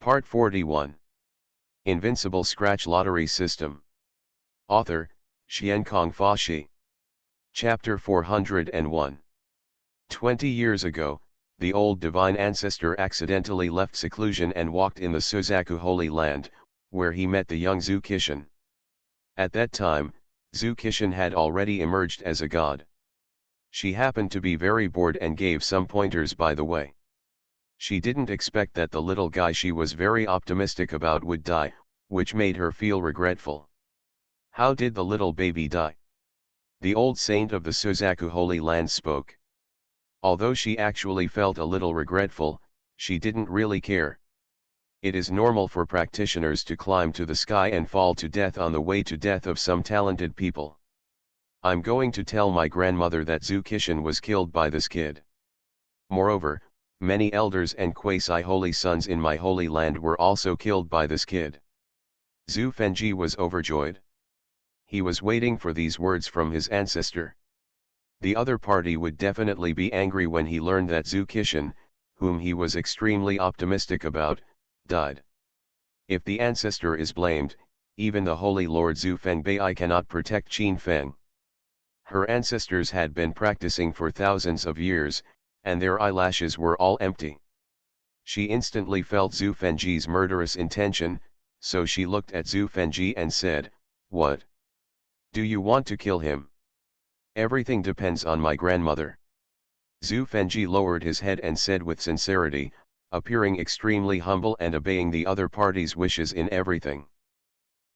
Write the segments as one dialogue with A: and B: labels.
A: Part 41. Invincible Scratch Lottery System. Author, Xiankong Fashi. Chapter 401. 20 years ago, the old divine ancestor accidentally left seclusion and walked in the Suzaku Holy Land, where he met the young Zhu Kishin. At that time, Zhu Kishin had already emerged as a god. She happened to be very bored and gave some pointers by the way. She didn't expect that the little guy she was very optimistic about would die, which made her feel regretful. How did the little baby die? The old saint of the Suzaku Holy Land spoke. Although she actually felt a little regretful, she didn't really care. It is normal for practitioners to climb to the sky and fall to death on the way to death of some talented people. I'm going to tell my grandmother that Zhu Kishin was killed by this kid. Moreover, many elders and quasi-holy sons in my holy land were also killed by this kid. Zhu Fengji was overjoyed. He was waiting for these words from his ancestor. The other party would definitely be angry when he learned that Zhu Kishin, whom he was extremely optimistic about, died. If the ancestor is blamed, even the holy lord Zhu Fengbei cannot protect Qin Feng. Her ancestors had been practicing for thousands of years, and their eyelashes were all empty. She instantly felt Zhu Fengji's murderous intention, so she looked at Zhu Fengji and said, "What? Do you want to kill him?" "Everything depends on my grandmother." Zhu Fengji lowered his head and said with sincerity, appearing extremely humble and obeying the other party's wishes in everything.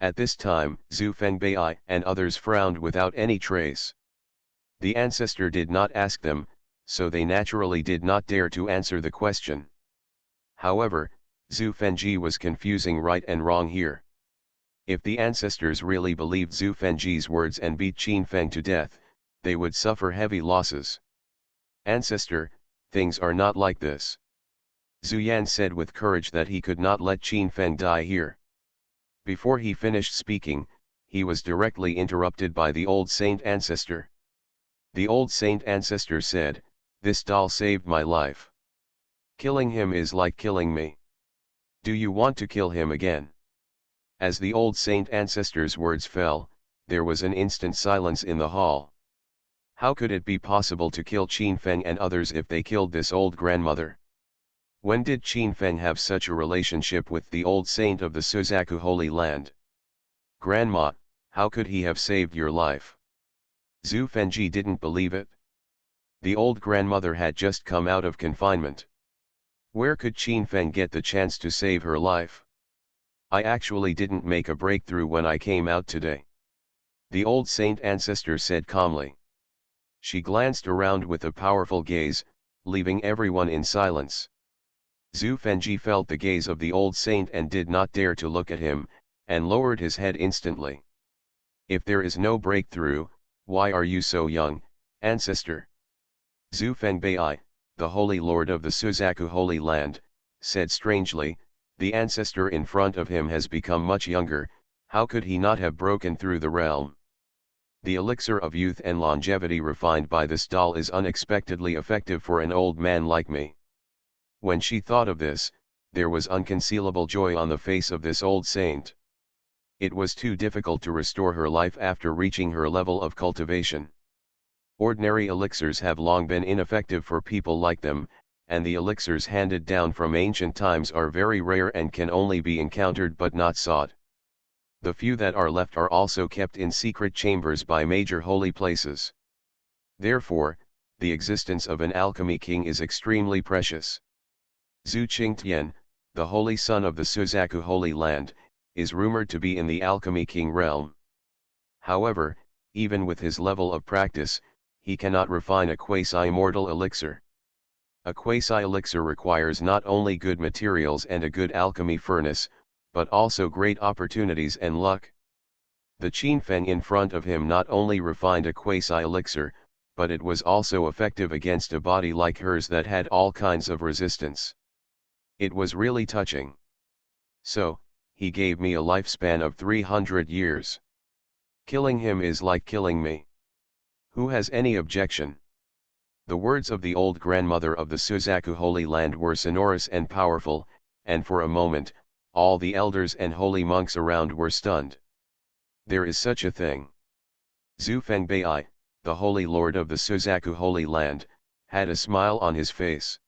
A: At this time, Zhu Fengbei and others frowned without any trace. The ancestor did not ask them, so they naturally did not dare to answer the question. However, Zhu Fengji was confusing right and wrong here. If the ancestors really believed Zhu Fengji's words and beat Qin Feng to death, they would suffer heavy losses. "Ancestor, things are not like this." Zhu Yan said with courage that he could not let Qin Feng die here. Before he finished speaking, he was directly interrupted by the old saint ancestor. The old saint ancestor said, "This doll saved my life. Killing him is like killing me. Do you want to kill him again?" As the old saint ancestor's words fell, there was an instant silence in the hall. How could it be possible to kill Qin Feng and others if they killed this old grandmother? When did Qin Feng have such a relationship with the old saint of the Suzaku Holy Land? "Grandma, how could he have saved your life?" Zhu Fengji didn't believe it. The old grandmother had just come out of confinement. Where could Qin Feng get the chance to save her life? "I actually didn't make a breakthrough when I came out today," the old saint ancestor said calmly. She glanced around with a powerful gaze, leaving everyone in silence. Zhu Fengji felt the gaze of the old saint and did not dare to look at him, and lowered his head instantly. "If there is no breakthrough, why are you so young, ancestor?" Zhu Fengbei, the holy lord of the Suzaku Holy Land, said strangely, "The ancestor in front of him has become much younger, how could he not have broken through the realm? The elixir of youth and longevity refined by this doll is unexpectedly effective for an old man like me." When she thought of this, there was unconcealable joy on the face of this old saint. It was too difficult to restore her life after reaching her level of cultivation. Ordinary elixirs have long been ineffective for people like them, and the elixirs handed down from ancient times are very rare and can only be encountered but not sought. The few that are left are also kept in secret chambers by major holy places. Therefore, the existence of an alchemy king is extremely precious. Zhu Qingtian, the holy son of the Suzaku Holy Land, is rumored to be in the alchemy king realm. However, even with his level of practice, he cannot refine a quasi-immortal elixir. A quasi-elixir requires not only good materials and a good alchemy furnace, but also great opportunities and luck. The Qin Feng in front of him not only refined a quasi-elixir, but it was also effective against a body like hers that had all kinds of resistance. It was really touching. "So, he gave me a lifespan of 300 years. Killing him is like killing me. Who has any objection?" The words of the old grandmother of the Suzaku Holy Land were sonorous and powerful, and for a moment, all the elders and holy monks around were stunned. There is such a thing. Zhu Fengbei, the holy lord of the Suzaku Holy Land, had a smile on his face.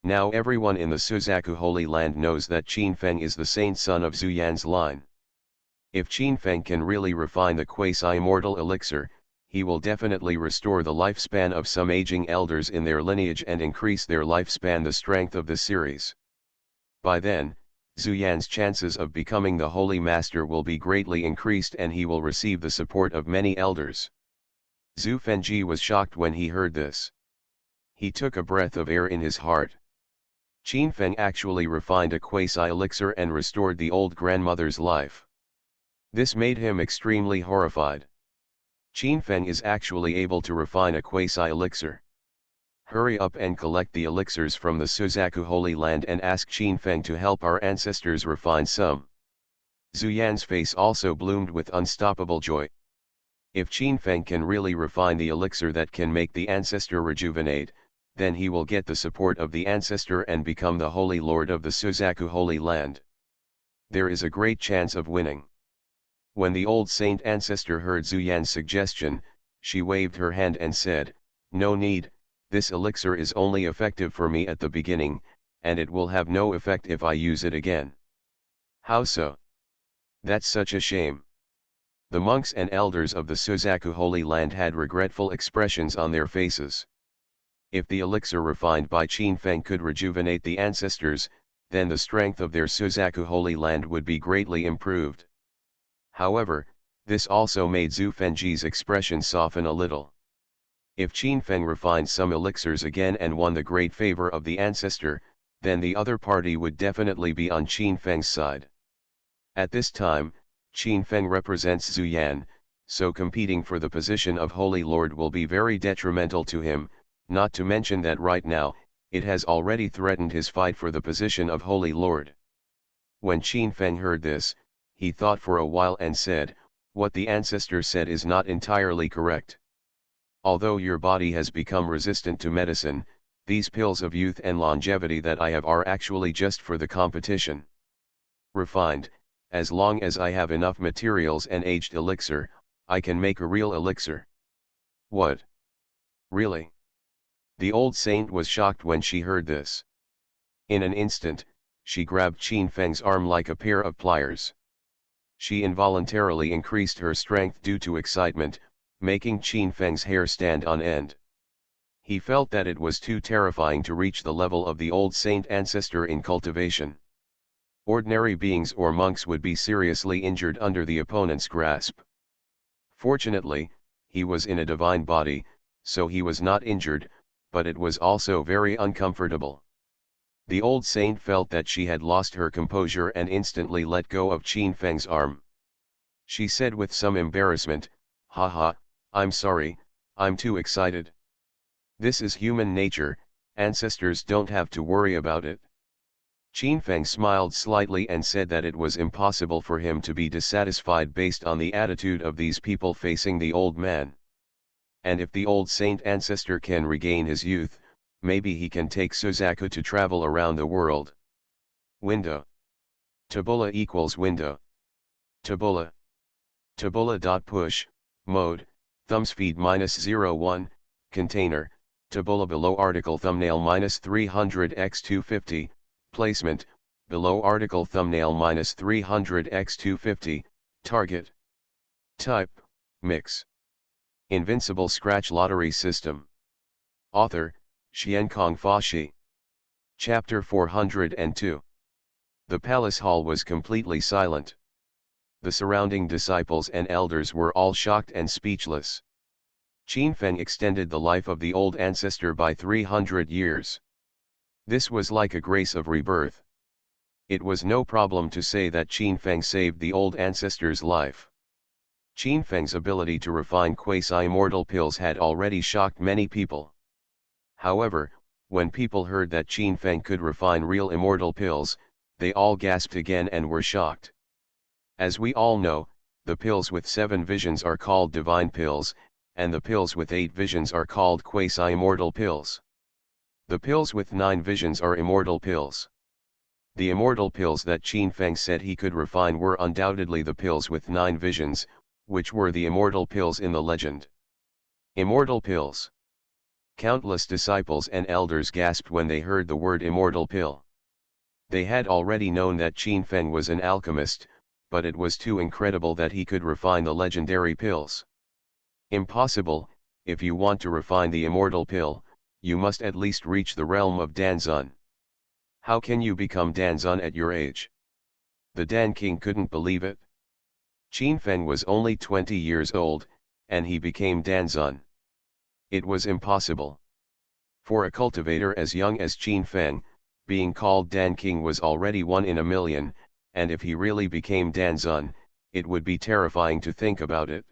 A: Now everyone in the Suzaku Holy Land knows that Qin Feng is the saint son of Zhu Yan's line. If Qin Feng can really refine the quasi-immortal elixir, he will definitely restore the lifespan of some aging elders in their lineage and increase their lifespan, the strength of the series. By then, Zhu Yan's chances of becoming the Holy Master will be greatly increased and he will receive the support of many elders. Zhu Fenji was shocked when he heard this. He took a breath of air in his heart. Qin Feng actually refined a quasi-elixir and restored the old grandmother's life. This made him extremely horrified. Qin Feng is actually able to refine a quasi-elixir. Hurry up and collect the elixirs from the Suzaku Holy Land and ask Qin Feng to help our ancestors refine some. Zhu Yan's face also bloomed with unstoppable joy. If Qin Feng can really refine the elixir that can make the ancestor rejuvenate, then he will get the support of the ancestor and become the Holy Lord of the Suzaku Holy Land. There is a great chance of winning. When the old saint ancestor heard Zhu Yan's suggestion, she waved her hand and said, "No need, this elixir is only effective for me at the beginning, and it will have no effect if I use it again." "How so?" "That's such a shame." The monks and elders of the Suzaku Holy Land had regretful expressions on their faces. If the elixir refined by Qin Feng could rejuvenate the ancestors, then the strength of their Suzaku Holy Land would be greatly improved. However, this also made Zhu Fenji's expression soften a little. If Qin Feng refined some elixirs again and won the great favor of the ancestor, then the other party would definitely be on Qin Feng's side. At this time, Qin Feng represents Zhu Yan, so competing for the position of Holy Lord will be very detrimental to him, not to mention that right now, it has already threatened his fight for the position of Holy Lord. When Qin Feng heard this, he thought for a while and said, "What the ancestor said is not entirely correct. Although your body has become resistant to medicine, these pills of youth and longevity that I have are actually just for the competition. Refined, as long as I have enough materials and aged elixir, I can make a real elixir." "What? Really?" The old saint was shocked when she heard this. In an instant, she grabbed Qin Feng's arm like a pair of pliers. She involuntarily increased her strength due to excitement, making Qin Feng's hair stand on end. He felt that it was too terrifying to reach the level of the old saint ancestor in cultivation. Ordinary beings or monks would be seriously injured under the opponent's grasp. Fortunately, he was in a divine body, so he was not injured, but it was also very uncomfortable. The old saint felt that she had lost her composure and instantly let go of Qin Feng's arm. She said with some embarrassment, "Haha, I'm sorry, I'm too excited." "This is human nature, ancestors don't have to worry about it." Qin Feng smiled slightly and said that it was impossible for him to be dissatisfied based on the attitude of these people facing the old man. And if the old saint ancestor can regain his youth, maybe he can take Suzaku to travel around the world. Window. Tabula equals window. Tabula. Tabula.push, mode, thumbspeed -01, container, tabula below article thumbnail -300x250, placement, below article thumbnail -300x250, target. Type, mix. Invincible Scratch Lottery System. Author, Xiankong Fashi. Chapter 402. The palace hall was completely silent. The surrounding disciples and elders were all shocked and speechless. Qin Feng extended the life of the old ancestor by 300 years. This was like a grace of rebirth. It was no problem to say that Qin Feng saved the old ancestor's life. Qin Feng's ability to refine quasi-immortal pills had already shocked many people. However, when people heard that Qin Feng could refine real immortal pills, they all gasped again and were shocked. As we all know, the pills with 7 visions are called divine pills, and the pills with 8 visions are called quasi-immortal pills. The pills with 9 visions are immortal pills. The immortal pills that Qin Feng said he could refine were undoubtedly the pills with 9 visions, which were the immortal pills in the legend. Immortal pills. Countless disciples and elders gasped when they heard the word immortal pill. They had already known that Qin Feng was an alchemist, but it was too incredible that he could refine the legendary pills. Impossible. If you want to refine the immortal pill, you must at least reach the realm of Danzun. How can you become Danzun at your age? The Dan King couldn't believe it. Qin Feng was only 20 years old, and he became Danzun. It was impossible. For a cultivator as young as Qin Feng, being called Dan King was already 1 in a million, and if he really became Danzun, it would be terrifying to think about it.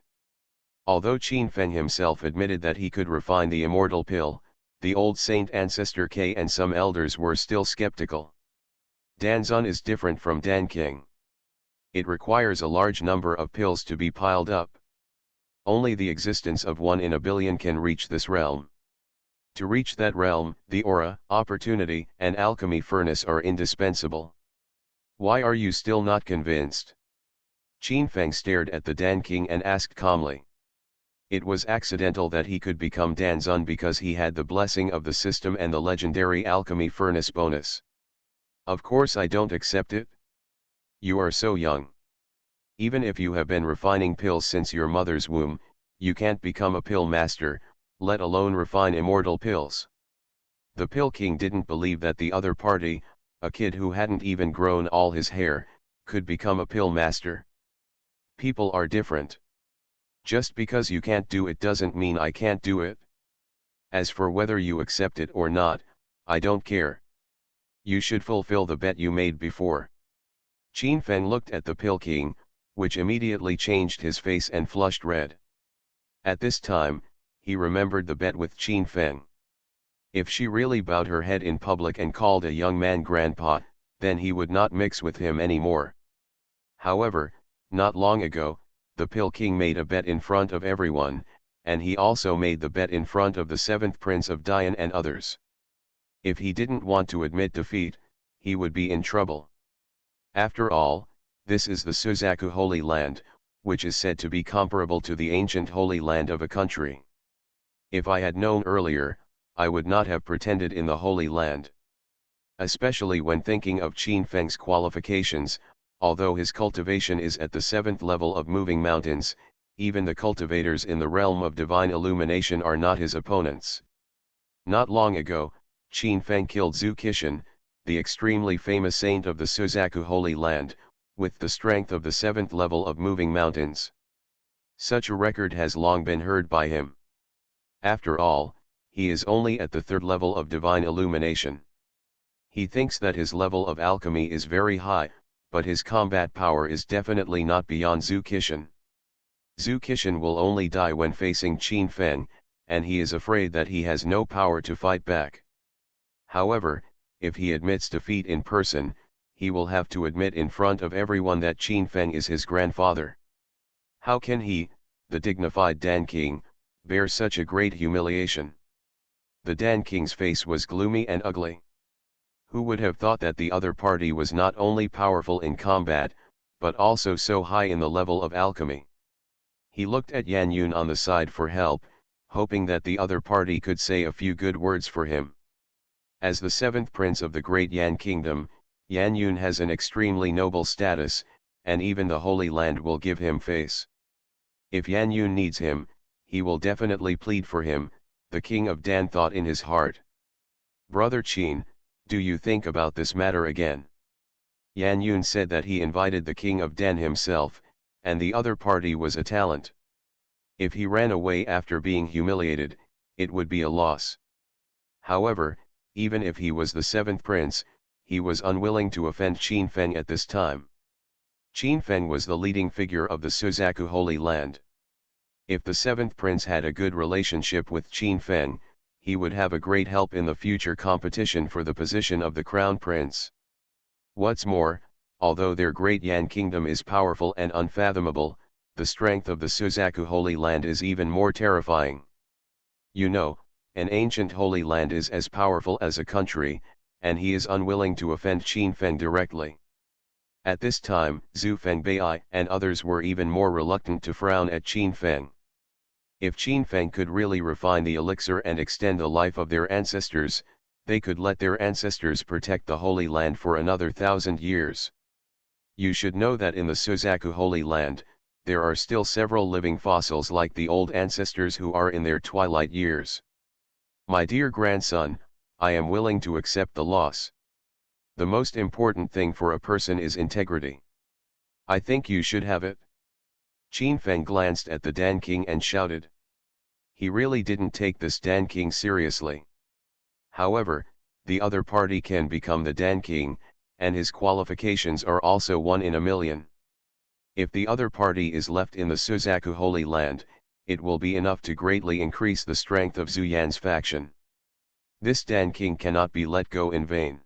A: Although Qin Feng himself admitted that he could refine the immortal pill, the old saint ancestor K and some elders were still skeptical. Danzun is different from Dan King. It requires a large number of pills to be piled up. Only the existence of 1 in a billion can reach this realm. To reach that realm, the aura, opportunity, and alchemy furnace are indispensable. Why are you still not convinced? Qin Feng stared at the Dan King and asked calmly. It was accidental that he could become Danzun because he had the blessing of the system and the legendary alchemy furnace bonus. Of course I don't accept it. You are so young. Even if you have been refining pills since your mother's womb, you can't become a pill master, let alone refine immortal pills. The Pill King didn't believe that the other party, a kid who hadn't even grown all his hair, could become a pill master. People are different. Just because you can't do it doesn't mean I can't do it. As for whether you accept it or not, I don't care. You should fulfill the bet you made before. Qin Feng looked at the Pill King, which immediately changed his face and flushed red. At this time, he remembered the bet with Qin Feng. If she really bowed her head in public and called a young man grandpa, then he would not mix with him anymore. However, not long ago, the Pill King made a bet in front of everyone, and he also made the bet in front of the 7th Prince of Dian and others. If he didn't want to admit defeat, he would be in trouble. After all, this is the Suzaku Holy Land, which is said to be comparable to the ancient Holy Land of a country. If I had known earlier, I would not have pretended in the Holy Land. Especially when thinking of Qin Feng's qualifications. Although his cultivation is at the 7th level of moving mountains, even the cultivators in the realm of divine illumination are not his opponents. Not long ago, Qin Feng killed Zhu Qishan, the extremely famous saint of the Suzaku Holy Land, with the strength of the 7th level of moving mountains. Such a record has long been heard by him. After all, he is only at the 3rd level of divine illumination. He thinks that his level of alchemy is very high, but his combat power is definitely not beyond Zhu Qishan. Zhu Qishan will only die when facing Qin Feng, and he is afraid that he has no power to fight back. However, if he admits defeat in person, he will have to admit in front of everyone that Qin Feng is his grandfather. How can he, the dignified Dan King, bear such a great humiliation? The Dan King's face was gloomy and ugly. Who would have thought that the other party was not only powerful in combat, but also so high in the level of alchemy? He looked at Yan Yun on the side for help, hoping that the other party could say a few good words for him. As the 7th prince of the great Yan kingdom, Yan Yun has an extremely noble status, and even the Holy Land will give him face. If Yan Yun needs him, he will definitely plead for him, the king of Dan thought in his heart. Brother Qin, do you think about this matter again? Yan Yun said that he invited the king of Dan himself, and the other party was a talent. If he ran away after being humiliated, it would be a loss. However, even if he was the 7th prince, he was unwilling to offend Qin Feng at this time. Qin Feng was the leading figure of the Suzaku Holy Land. If the 7th prince had a good relationship with Qin Feng, he would have a great help in the future competition for the position of the crown prince. What's more, although their great Yan kingdom is powerful and unfathomable, the strength of the Suzaku Holy Land is even more terrifying. You know, an ancient Holy Land is as powerful as a country, and he is unwilling to offend Qin Feng directly. At this time, Zhu Fengbei and others were even more reluctant to frown at Qin Feng. If Qin Feng could really refine the elixir and extend the life of their ancestors, they could let their ancestors protect the Holy Land for another 1,000 years. You should know that in the Suzaku Holy Land, there are still several living fossils like the old ancestors who are in their twilight years. My dear grandson, I am willing to accept the loss. The most important thing for a person is integrity. I think you should have it. Qin Feng glanced at the Dan King and shouted. He really didn't take this Dan King seriously. However, the other party can become the Dan King, and his qualifications are also 1 in a million. If the other party is left in the Suzaku Holy Land, it will be enough to greatly increase the strength of Zhu Yan's faction. This Dan King cannot be let go in vain.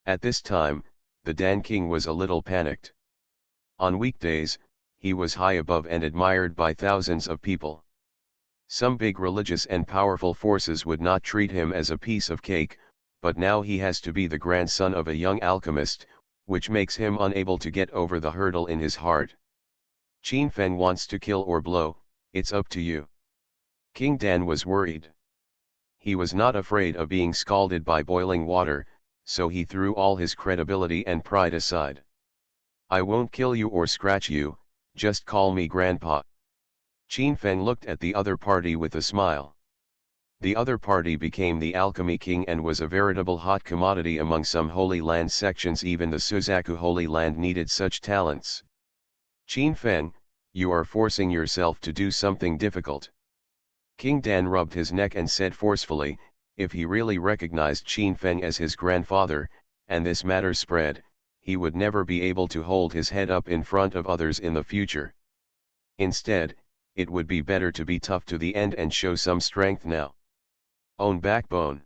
A: At this time, the Dan King was a little panicked. On weekdays, he was high above and admired by thousands of people. Some big religious and powerful forces would not treat him as a piece of cake, but now he has to be the grandson of a young alchemist, which makes him unable to get over the hurdle in his heart. Qin Feng wants to kill or blow, it's up to you. King Dan was worried. He was not afraid of being scalded by boiling water, so he threw all his credibility and pride aside. I won't kill you or scratch you, just call me Grandpa. Qin Feng looked at the other party with a smile. The other party became the Alchemy King and was a veritable hot commodity among some Holy Land sections. Even the Suzaku Holy Land needed such talents. Qin Feng, you are forcing yourself to do something difficult. King Dan rubbed his neck and said forcefully, if he really recognized Qin Feng as his grandfather, and this matter spread, he would never be able to hold his head up in front of others in the future. Instead, it would be better to be tough to the end and show some strength now. Own backbone.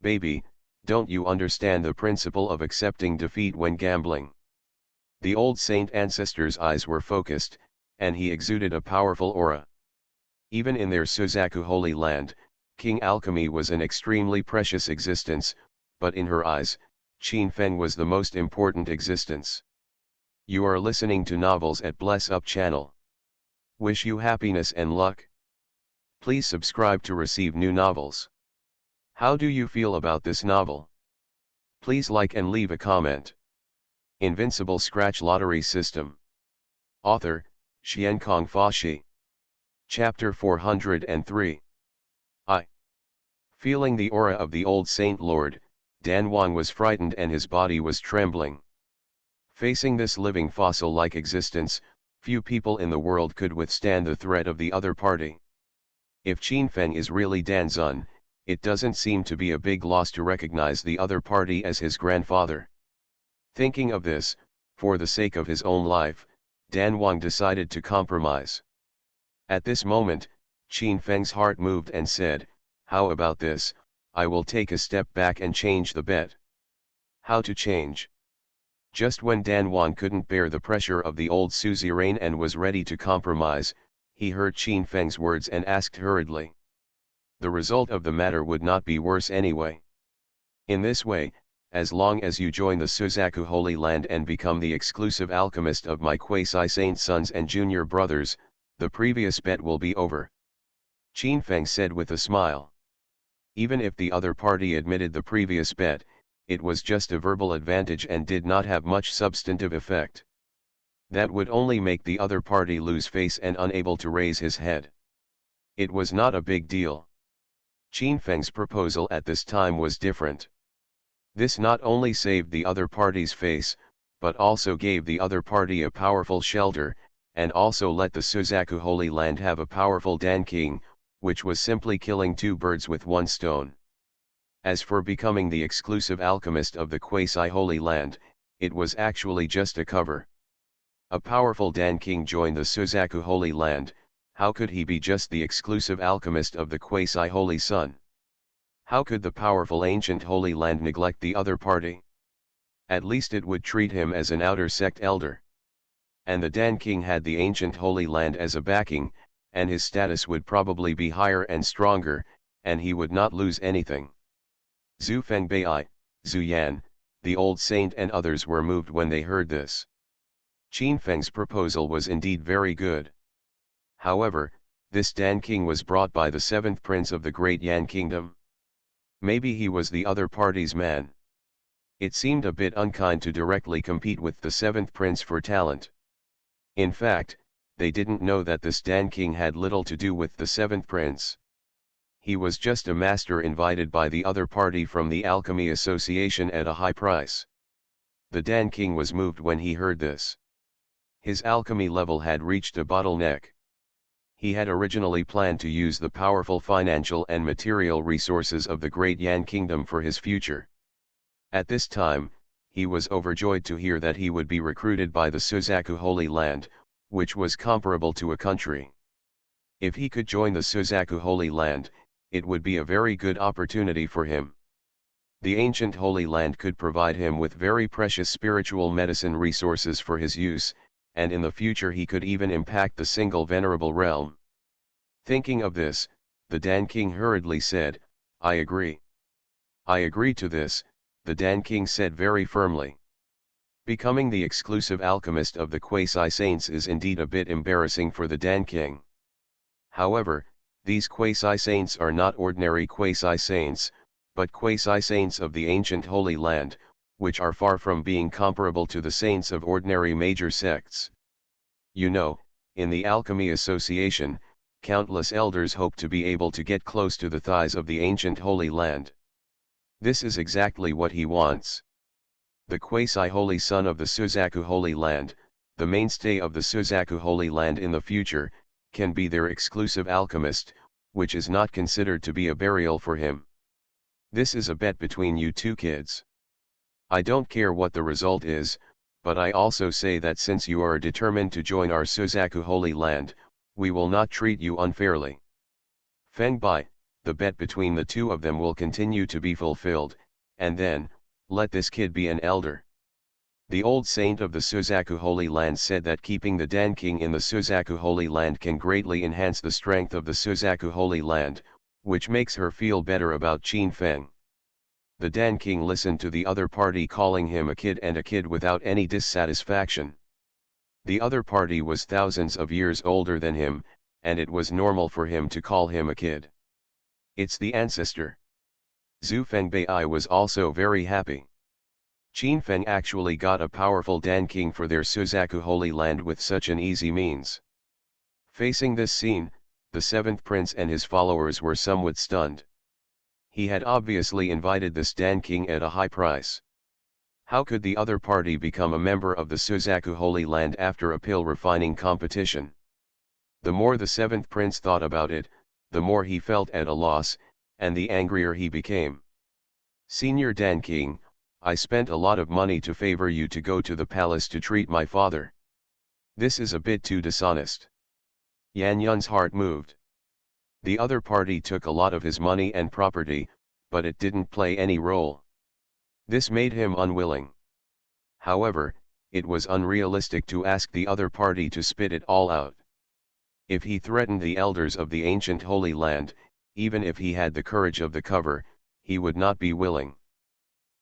A: Baby, don't you understand the principle of accepting defeat when gambling? The old saint ancestor's eyes were focused, and he exuded a powerful aura. Even in their Suzaku Holy Land, King Alchemy was an extremely precious existence, but in her eyes, Qin Feng was the most important existence. You are listening to novels at Bless Up channel. Wish you happiness and luck. Please subscribe to receive new novels. How do you feel about this novel? Please like and leave a comment. Invincible Scratch Lottery System. Author, Xiankong Fashi. Chapter 403. Feeling the aura of the old Saint Lord, Dan Wang was frightened and his body was trembling. Facing this living fossil-like existence, few people in the world could withstand the threat of the other party. If Qin Feng is really Dan Zun, it doesn't seem to be a big loss to recognize the other party as his grandfather. Thinking of this, for the sake of his own life, Dan Wang decided to compromise. At this moment, Qin Feng's heart moved and said, how about this, I will take a step back and change the bet. How to change? Just when Dan Wang couldn't bear the pressure of the old suzerain and was ready to compromise, he heard Qin Feng's words and asked hurriedly. The result of the matter would not be worse anyway. In this way, as long as you join the Suzaku Holy Land and become the exclusive alchemist of my quasi-saint sons and junior brothers, the previous bet will be over. Qin Feng said with a smile. Even if the other party admitted the previous bet, it was just a verbal advantage and did not have much substantive effect. That would only make the other party lose face and unable to raise his head. It was not a big deal. Qin Feng's proposal at this time was different. This not only saved the other party's face, but also gave the other party a powerful shelter, and also let the Suzaku Holy Land have a powerful Dan King, which was simply killing 2 birds with 1 stone. As for becoming the exclusive alchemist of the quasi-Holy Land, it was actually just a cover. A powerful Dan King joined the Suzaku Holy Land, how could he be just the exclusive alchemist of the quasi-Holy Sun? How could the powerful ancient Holy Land neglect the other party? At least it would treat him as an outer sect elder. And the Dan King had the ancient Holy Land as a backing, and his status would probably be higher and stronger, and he would not lose anything. Zhu Fengbei, Zhu Yan, the old saint and others were moved when they heard this. Qin Feng's proposal was indeed very good. However, this Dan King was brought by the seventh prince of the great Yan kingdom. Maybe he was the other party's man. It seemed a bit unkind to directly compete with the seventh prince for talent. In fact, they didn't know that this Dan King had little to do with the seventh prince. He was just a master invited by the other party from the Alchemy Association at a high price. The Dan King was moved when he heard this. His alchemy level had reached a bottleneck. He had originally planned to use the powerful financial and material resources of the great Yan kingdom for his future. At this time, he was overjoyed to hear that he would be recruited by the Suzaku Holy Land, which was comparable to a country. If he could join the Suzaku Holy Land, it would be a very good opportunity for him. The ancient Holy Land could provide him with very precious spiritual medicine resources for his use, and in the future he could even impact the single venerable realm. Thinking of this, the Dan King hurriedly said, "I agree." "I agree to this," the Dan King said very firmly. Becoming the exclusive alchemist of the quasi-saints is indeed a bit embarrassing for the Dan King. However, these quasi-saints are not ordinary quasi-saints, but quasi-saints of the ancient Holy Land, which are far from being comparable to the saints of ordinary major sects. You know, in the Alchemy Association, countless elders hope to be able to get close to the thighs of the ancient Holy Land. This is exactly what he wants. The quasi-holy son of the Suzaku Holy Land, the mainstay of the Suzaku Holy Land in the future, can be their exclusive alchemist, which is not considered to be a burial for him. This is a bet between you two kids. I don't care what the result is, but I also say that since you are determined to join our Suzaku Holy Land, we will not treat you unfairly. Feng Bai, the bet between the two of them will continue to be fulfilled, and then, let this kid be an elder. The old saint of the Suzaku Holy Land said that keeping the Dan King in the Suzaku Holy Land can greatly enhance the strength of the Suzaku Holy Land, which makes her feel better about Qin Feng. The Dan King listened to the other party calling him a kid without any dissatisfaction. The other party was thousands of years older than him, and it was normal for him to call him a kid. It's the ancestor. Zhu Fengbei was also very happy. Qin Feng actually got a powerful Dan King for their Suzaku Holy Land with such an easy means. Facing this scene, the seventh prince and his followers were somewhat stunned. He had obviously invited this Dan King at a high price. How could the other party become a member of the Suzaku Holy Land after a pill refining competition? The more the seventh prince thought about it, the more he felt at a loss, and the angrier he became. "Senior Dan King, I spent a lot of money to favor you to go to the palace to treat my father. This is a bit too dishonest." Yan Yun's heart moved. The other party took a lot of his money and property, but it didn't play any role. This made him unwilling. However, it was unrealistic to ask the other party to spit it all out. If he threatened the elders of the ancient Holy Land, even if he had the courage of the cover, he would not be willing.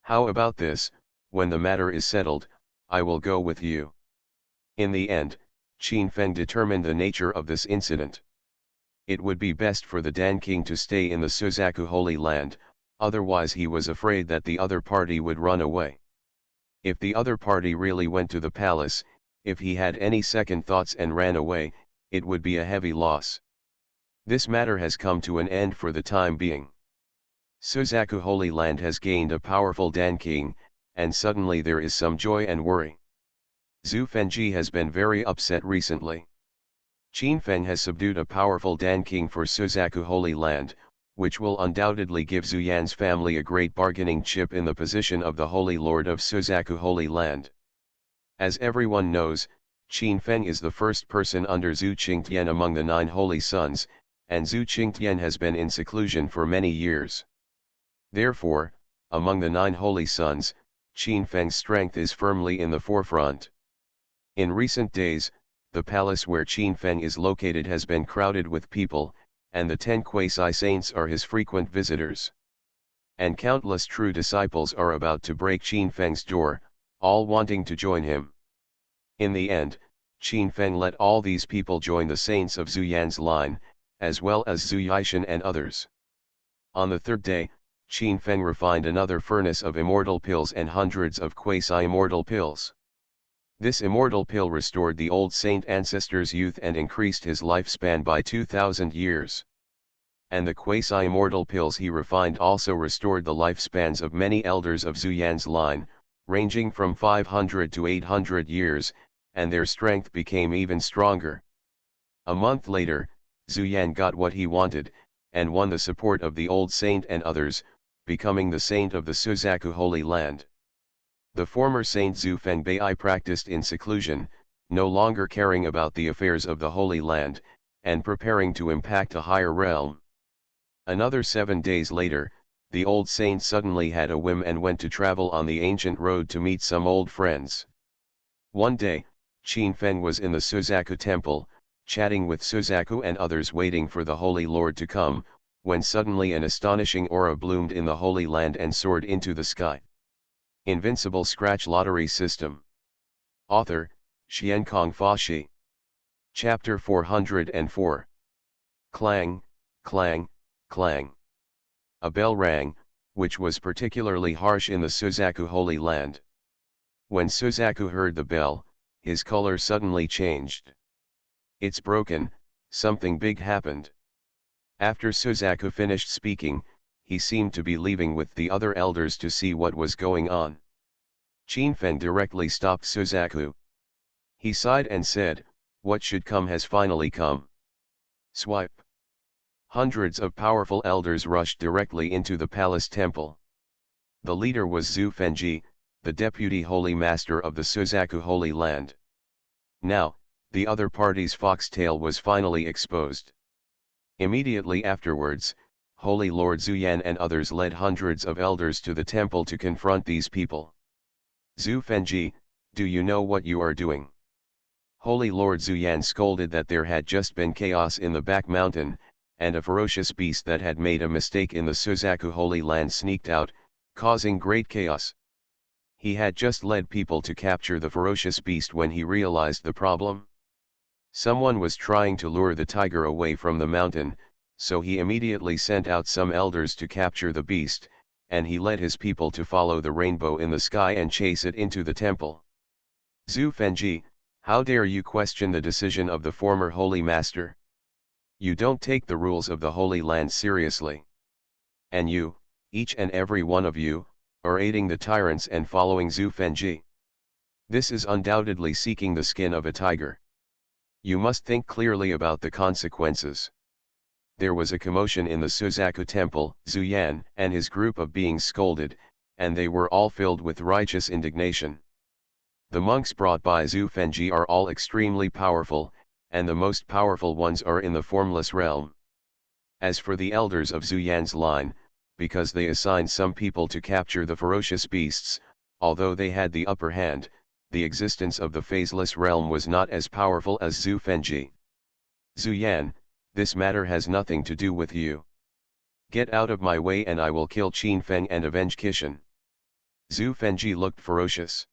A: "How about this, when the matter is settled, I will go with you." In the end, Qin Feng determined the nature of this incident. It would be best for the Dan King to stay in the Suzaku Holy Land, otherwise he was afraid that the other party would run away. If the other party really went to the palace, if he had any second thoughts and ran away, it would be a heavy loss. This matter has come to an end for the time being. Suzaku Holy Land has gained a powerful Dan King, and suddenly there is some joy and worry. Zhu Fengji has been very upset recently. Qin Feng has subdued a powerful Dan King for Suzaku Holy Land, which will undoubtedly give Zhu Yan's family a great bargaining chip in the position of the Holy Lord of Suzaku Holy Land. As everyone knows, Qin Feng is the first person under Zhu Qingtian among the 9 holy sons, and Zhu Qingtian has been in seclusion for many years. Therefore, among the 9 holy sons, Qin Feng's strength is firmly in the forefront. In recent days, the palace where Qin Feng is located has been crowded with people, and the 10 quasi-saints are his frequent visitors. and countless true disciples are about to break Qin Feng's door, all wanting to join him. In the end, Qin Feng let all these people join the saints of Zhu Yan's line, as well as Zhu Yishan and others. On the third day, Qin Feng refined another furnace of immortal pills and hundreds of quasi-immortal pills. This immortal pill restored the old saint ancestor's youth and increased his lifespan by 2,000 years. And the quasi-immortal pills he refined also restored the lifespans of many elders of Zhu Yan's line, ranging from 500 to 800 years, and their strength became even stronger. A month later, Zhu Yan got what he wanted, and won the support of the old saint and others, becoming the saint of the Suzaku Holy Land. The former saint Zhu Fengbei practiced in seclusion, no longer caring about the affairs of the Holy Land, and preparing to impact a higher realm. Another 7 days later, the old saint suddenly had a whim and went to travel on the ancient road to meet some old friends. One day, Qin Feng was in the Suzaku temple, chatting with Suzaku and others waiting for the Holy Lord to come, when suddenly an astonishing aura bloomed in the Holy Land and soared into the sky. Invincible Scratch Lottery System. Author, Xiankong Fashi. Chapter 404. Clang, clang, clang. A bell rang, which was particularly harsh in the Suzaku Holy Land. When Suzaku heard the bell, his color suddenly changed. "It's broken, something big happened." After Suzaku finished speaking, he seemed to be leaving with the other elders to see what was going on. Qin Feng directly stopped Suzaku. He sighed and said, "What should come has finally come." Swipe. Hundreds of powerful elders rushed directly into the palace temple. The leader was Zhu Fengji, the deputy holy master of the Suzaku Holy Land. Now, the other party's foxtail was finally exposed. Immediately afterwards, Holy Lord Zhu Yan and others led hundreds of elders to the temple to confront these people. "Zhu Fengji, do you know what you are doing?" Holy Lord Zhu Yan scolded that there had just been chaos in the back mountain, and a ferocious beast that had made a mistake in the Suzaku Holy Land sneaked out, causing great chaos. He had just led people to capture the ferocious beast when he realized the problem. Someone was trying to lure the tiger away from the mountain, so he immediately sent out some elders to capture the beast, and he led his people to follow the rainbow in the sky and chase it into the temple. "Zhu Fengji, how dare you question the decision of the former holy master? You don't take the rules of the Holy Land seriously. And you, each and every one of you, are aiding the tyrants and following Zhu Fengji. This is undoubtedly seeking the skin of a tiger. You must think clearly about the consequences." There was a commotion in the Suzaku temple. Zhu Yan and his group of beings scolded, and they were all filled with righteous indignation. The monks brought by Zhu Fengji are all extremely powerful, and the most powerful ones are in the formless realm. As for the elders of Zhu Yan's line, because they assigned some people to capture the ferocious beasts, although they had the upper hand, the existence of the phaseless realm was not as powerful as Zhu Fengji. "Zhu Yan, this matter has nothing to do with you. Get out of my way and I will kill Qin Feng and avenge Kishan." Zhu Fengji looked ferocious.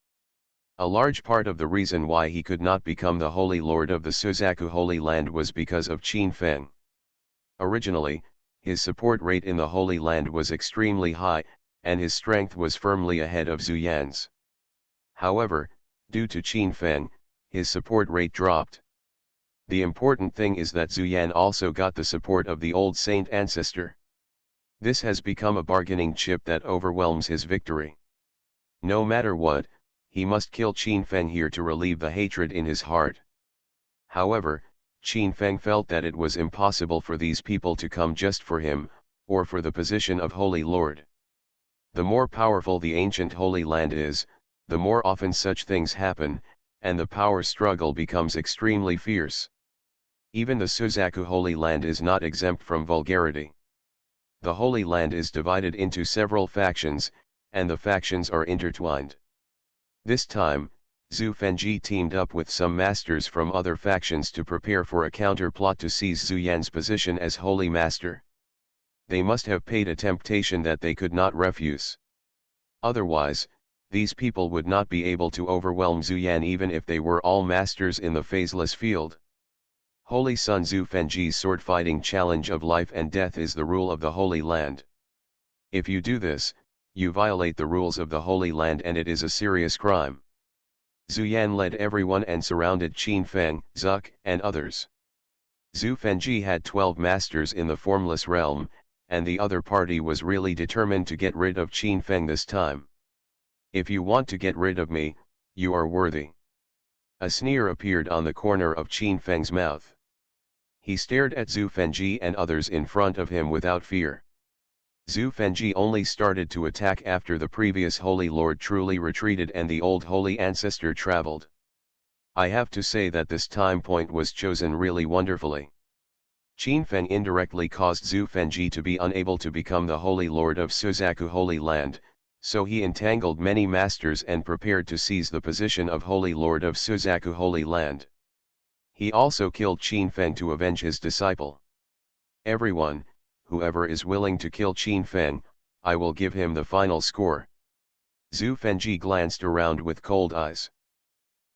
A: A large part of the reason why he could not become the Holy Lord of the Suzaku Holy Land was because of Qin Feng. Originally, his support rate in the Holy Land was extremely high, and his strength was firmly ahead of Zhu Yan's. However, due to Qin Feng, his support rate dropped. The important thing is that Zhu Yan also got the support of the old saint ancestor. This has become a bargaining chip that overwhelms his victory. No matter what, he must kill Qin Feng here to relieve the hatred in his heart. However, Qin Feng felt that it was impossible for these people to come just for him, or for the position of Holy Lord. The more powerful the ancient Holy Land is, the more often such things happen, and the power struggle becomes extremely fierce. Even the Suzaku Holy Land is not exempt from vulgarity. The Holy Land is divided into several factions, and the factions are intertwined. This time, Zhu Fengji teamed up with some masters from other factions to prepare for a counterplot to seize Zhu Yan's position as Holy Master. They must have paid a temptation that they could not refuse. Otherwise, these people would not be able to overwhelm Zhu Yan even if they were all masters in the phaseless field. Holy Sun Zhu Fengji's sword-fighting challenge of life and death is the rule of the Holy Land. If you do this, you violate the rules of the Holy Land and it is a serious crime. Zhu Yan led everyone and surrounded Qin Feng, Zuck, and others. Zhu Fengji had 12 masters in the formless realm, and the other party was really determined to get rid of Qin Feng this time. If you want to get rid of me, you are worthy. A sneer appeared on the corner of Qin Feng's mouth. He stared at Zhu Fengji and others in front of him without fear. Zhu Fengji only started to attack after the previous Holy Lord truly retreated and the old Holy Ancestor traveled. I have to say that this time point was chosen really wonderfully. Qin Feng indirectly caused Zhu Fengji to be unable to become the Holy Lord of Suzaku Holy Land, so he entangled many masters and prepared to seize the position of Holy Lord of Suzaku Holy Land. He also killed Qin Feng to avenge his disciple. Everyone, whoever is willing to kill Qin Feng, I will give him the final score. Zhu Fengji glanced around with cold eyes.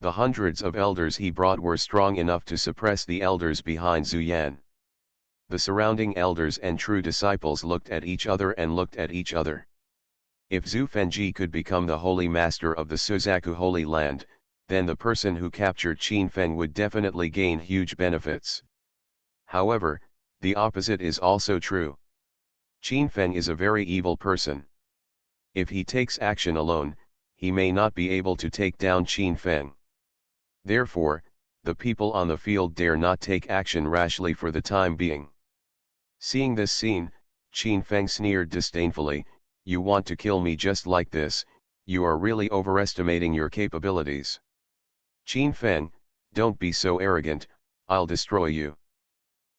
A: The hundreds of elders he brought were strong enough to suppress the elders behind Zhu Yan. The surrounding elders and true disciples looked at each other and looked at each other. If Zhu Fengji could become the Holy Master of the Suzaku Holy Land, then the person who captured Qin Feng would definitely gain huge benefits. However, the opposite is also true. Qin Feng is a very evil person. If he takes action alone, he may not be able to take down Qin Feng. Therefore, the people on the field dare not take action rashly for the time being. Seeing this scene, Qin Feng sneered disdainfully, "You want to kill me just like this, you are really overestimating your capabilities. Qin Feng, don't be so arrogant, I'll destroy you."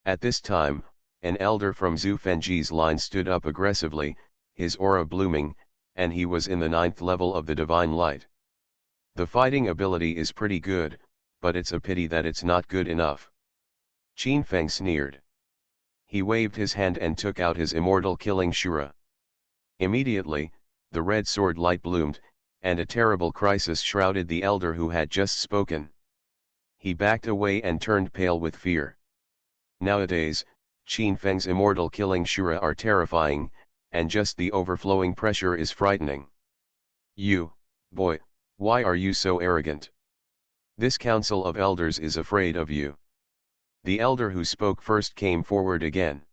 A: At this time, an elder from Zhu Fengji's line stood up aggressively, his aura blooming, and he was in the 9th level of the Divine Light. The fighting ability is pretty good, but it's a pity that it's not good enough. Qin Feng sneered. He waved his hand and took out his immortal killing Shura. Immediately, the red sword light bloomed, and a terrible crisis shrouded the elder who had just spoken. He backed away and turned pale with fear. Nowadays, Qin Feng's immortal killing Shura are terrifying, and just the overflowing pressure is frightening. "You, boy, why are you so arrogant? This council of elders is afraid of you." The elder who spoke first came forward again.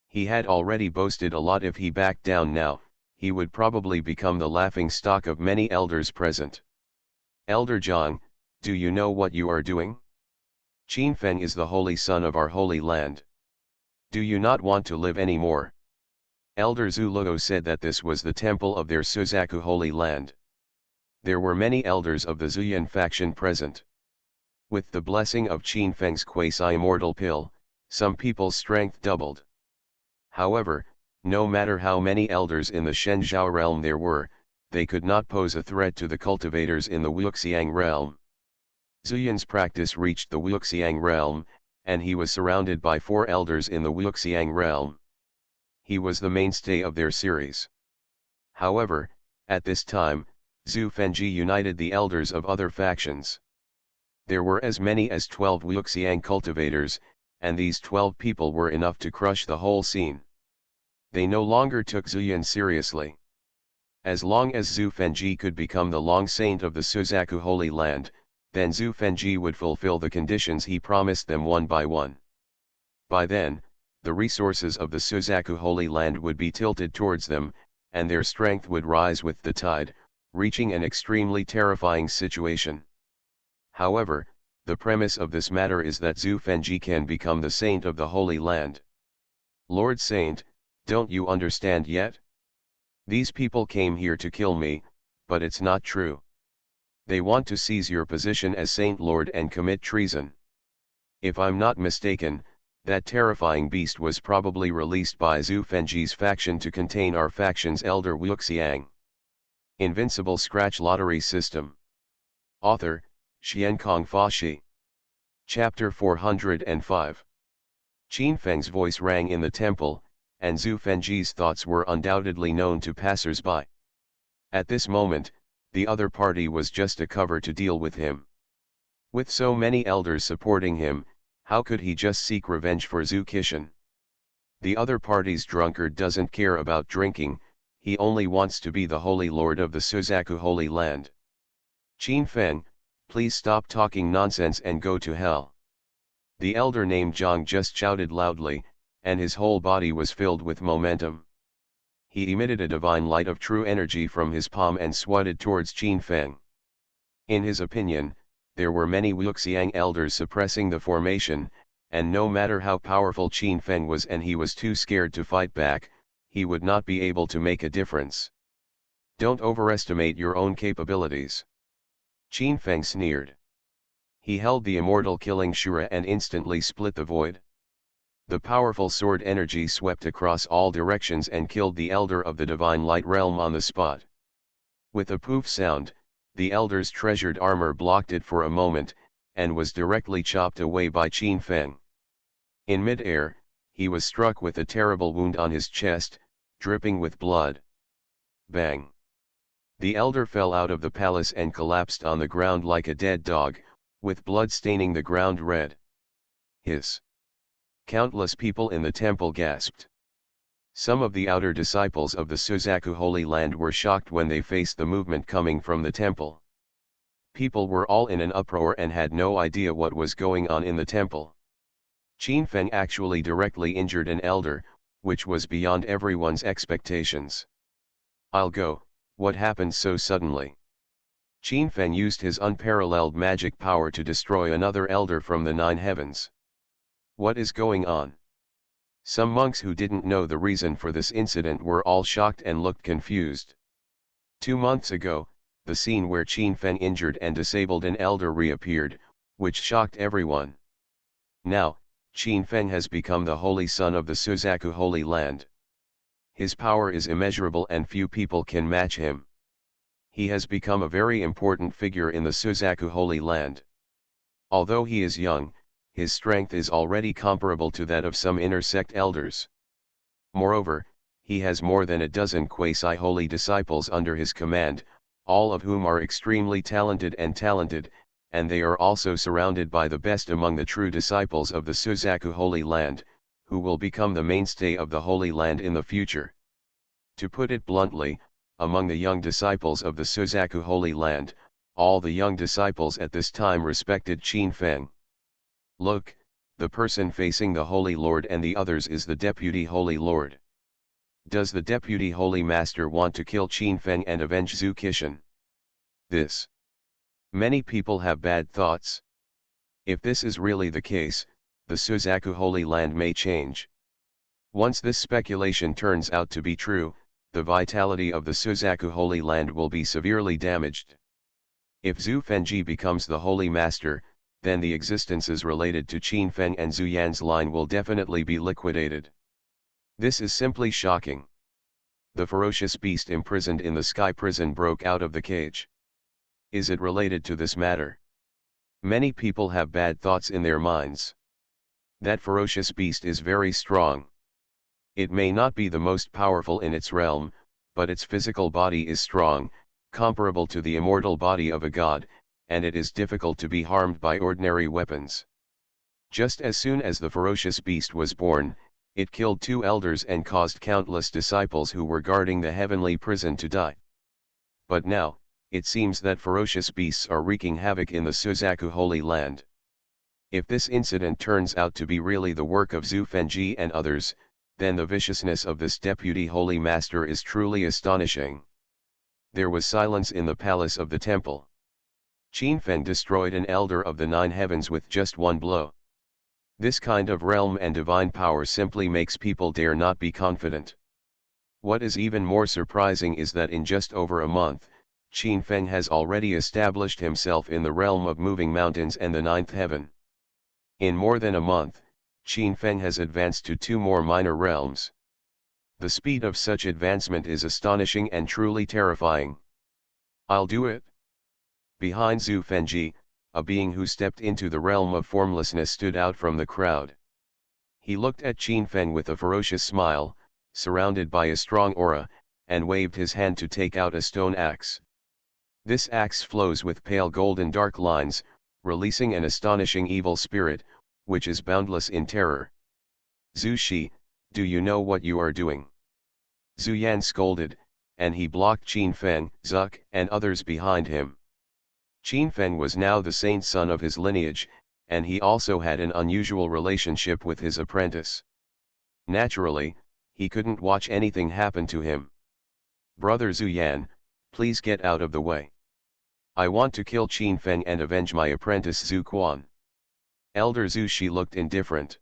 A: He had already boasted a lot. If he backed down now, he would probably become the laughing stock of many elders present. "Elder Zhang, do you know what you are doing? Qin Feng is the holy son of our holy land. Do you not want to live anymore?" Elder Zhu Luo said that this was the temple of their Suzaku holy land. There were many elders of the Zuyan faction present. With the blessing of Qin Feng's quasi-immortal pill, some people's strength doubled. However, no matter how many elders in the Shenzhou realm there were, they could not pose a threat to the cultivators in the Wuxiang realm. Zuyan's practice reached the Wuxiang realm, and he was surrounded by 4 elders in the Wuxiang realm. He was the mainstay of their series. However, at this time, Zhu Fengji united the elders of other factions. There were as many as 12 Wuxiang cultivators, and these 12 people were enough to crush the whole scene. They no longer took Zuyan seriously. As long as Zhu Fengji could become the long saint of the Suzaku Holy Land, then Zhu Fengji would fulfill the conditions he promised them one by one. By then, the resources of the Suzaku Holy Land would be tilted towards them, and their strength would rise with the tide, reaching an extremely terrifying situation. However, the premise of this matter is that Zhu Fengji can become the saint of the Holy Land. "Lord Saint, don't you understand yet? These people came here to kill me, but it's not true. They want to seize your position as Saint Lord and commit treason. If I'm not mistaken, that terrifying beast was probably released by Zhu Fengji's faction to contain our faction's elder Wuxiang." Invincible Scratch Lottery System. Author, Xiankong Fashi. Chapter 405. Qin Feng's voice rang in the temple, and Zhu Fengji's thoughts were undoubtedly known to passers-by. At this moment, the other party was just a cover to deal with him. With so many elders supporting him, how could he just seek revenge for Zhu Qixin? The other party's drunkard doesn't care about drinking, he only wants to be the Holy Lord of the Suzaku Holy Land. Qin Feng, please stop talking nonsense and go to hell. The elder named Zhang just shouted loudly, and his whole body was filled with momentum. He emitted a divine light of true energy from his palm and swatted towards Qin Feng. In his opinion, there were many Wuxiang elders suppressing the formation, and no matter how powerful Qin Feng was and he was too scared to fight back, he would not be able to make a difference. Don't overestimate your own capabilities. Qin Feng sneered. He held the immortal killing Shura and instantly split the void. The powerful sword energy swept across all directions and killed the elder of the divine light realm on the spot. With a poof sound, the elder's treasured armor blocked it for a moment, and was directly chopped away by Qin Feng. In mid-air, he was struck with a terrible wound on his chest, dripping with blood. Bang! The elder fell out of the palace and collapsed on the ground like a dead dog, with blood staining the ground red. Hiss! Countless people in the temple gasped. Some of the outer disciples of the Suzaku Holy Land were shocked when they faced the movement coming from the temple. People were all in an uproar and had no idea what was going on in the temple. Qin Feng actually directly injured an elder, which was beyond everyone's expectations. I'll go, what happened so suddenly? Qin Feng used his unparalleled magic power to destroy another elder from the 9 heavens. What is going on? Some monks who didn't know the reason for this incident were all shocked and looked confused. 2 months ago, the scene where Qin Feng injured and disabled an elder reappeared, which shocked everyone. Now, Qin Feng has become the holy son of the Suzaku Holy Land. His power is immeasurable and few people can match him. He has become a very important figure in the Suzaku Holy Land. Although he is young, his strength is already comparable to that of some inner sect elders. Moreover, he has more than a dozen quasi-holy disciples under his command, all of whom are extremely talented, and they are also surrounded by the best among the true disciples of the Suzaku Holy Land, who will become the mainstay of the Holy Land in the future. To put it bluntly, among the young disciples of the Suzaku Holy Land, all the young disciples at this time respected Qin Feng. Look, the person facing the Holy Lord and the others is the Deputy Holy Lord. Does the Deputy Holy Master want to kill Qin Feng and avenge Zhu Qixin? This. Many people have bad thoughts. If this is really the case, the Suzaku Holy Land may change. Once this speculation turns out to be true, the vitality of the Suzaku Holy Land will be severely damaged. If Zhu Fengji becomes the Holy Master, then the existences related to Qin Feng and Zhu Yan's line will definitely be liquidated. This is simply shocking. The ferocious beast imprisoned in the sky prison broke out of the cage. Is it related to this matter? Many people have bad thoughts in their minds. That ferocious beast is very strong. It may not be the most powerful in its realm, but its physical body is strong, comparable to the immortal body of a god, and it is difficult to be harmed by ordinary weapons. Just as soon as the ferocious beast was born, it killed 2 elders and caused countless disciples who were guarding the heavenly prison to die. But now, it seems that ferocious beasts are wreaking havoc in the Suzaku Holy Land. If this incident turns out to be really the work of Zhu Fengji and others, then the viciousness of this Deputy Holy Master is truly astonishing. There was silence in the palace of the temple. Qin Feng destroyed an elder of the 9 heavens with just one blow. This kind of realm and divine power simply makes people dare not be confident. What is even more surprising is that in just over a month, Qin Feng has already established himself in the realm of moving mountains and the 9th heaven. In more than a month, Qin Feng has advanced to 2 more minor realms. The speed of such advancement is astonishing and truly terrifying. I'll do it. Behind Zhu Fengji, a being who stepped into the realm of formlessness stood out from the crowd. He looked at Qin Feng with a ferocious smile, surrounded by a strong aura, and waved his hand to take out a stone axe. This axe flows with pale golden dark lines, releasing an astonishing evil spirit, which is boundless in terror. Zhu Shi, do you know what you are doing? Zhu Yan scolded, and he blocked Qin Feng, Zuck, and others behind him. Qin Feng was now the saint son of his lineage, and he also had an unusual relationship with his apprentice. Naturally, he couldn't watch anything happen to him. Brother Zhu Yan, please get out of the way. I want to kill Qin Feng and avenge my apprentice Zhu Quan. Elder Zhu Shi looked indifferent.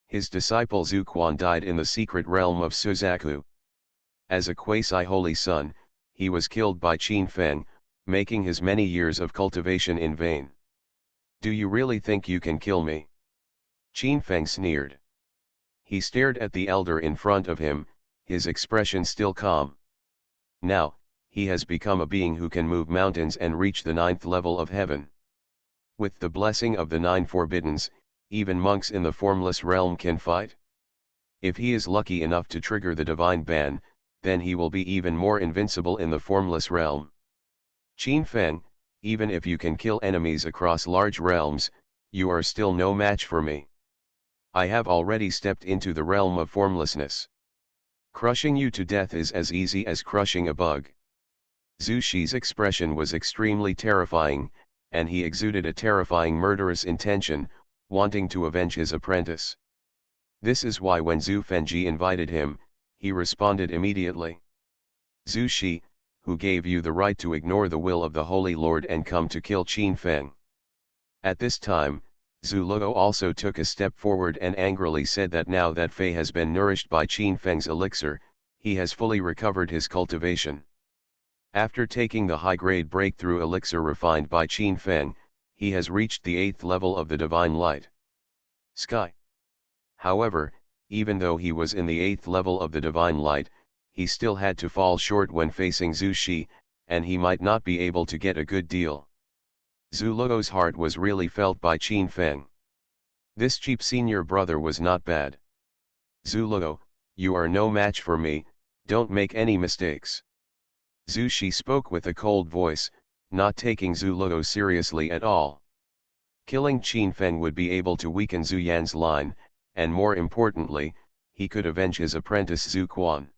A: His disciple Zhu Quan died in the secret realm of Suzaku. As a quasi-holy son, he was killed by Qin Feng, making his many years of cultivation in vain. Do you really think you can kill me? Qin Feng sneered. He stared at the elder in front of him, his expression still calm. Now, he has become a being who can move mountains and reach the 9th level of heaven. With the blessing of the 9 forbiddens, even monks in the formless realm can fight. If he is lucky enough to trigger the divine ban, then he will be even more invincible in the formless realm. Qin Feng, even if you can kill enemies across large realms, you are still no match for me. I have already stepped into the realm of formlessness. Crushing you to death is as easy as crushing a bug. Zhu Shi's expression was extremely terrifying, and he exuded a terrifying murderous intention, wanting to avenge his apprentice. This is why when Zhu Fengji invited him, he responded immediately. Zhu Shi, who gave you the right to ignore the will of the Holy Lord and come to kill Qin Feng? At this time, Zhu Luo also took a step forward and angrily said that now that Fei has been nourished by Qin Feng's elixir, he has fully recovered his cultivation. After taking the high-grade breakthrough elixir refined by Qin Feng, he has reached the 8th level of the divine light sky. However, even though he was in the 8th level of the divine light, he still had to fall short when facing Zhu Shi, and he might not be able to get a good deal. Zhu Luo's heart was really felt by Qin Feng. This cheap senior brother was not bad. Zhu Luo, you are no match for me, don't make any mistakes. Zhu Shi spoke with a cold voice, not taking Zhu Luo seriously at all. Killing Qin Feng would be able to weaken Zhu Yan's line, and more importantly, he could avenge his apprentice Zhu Quan.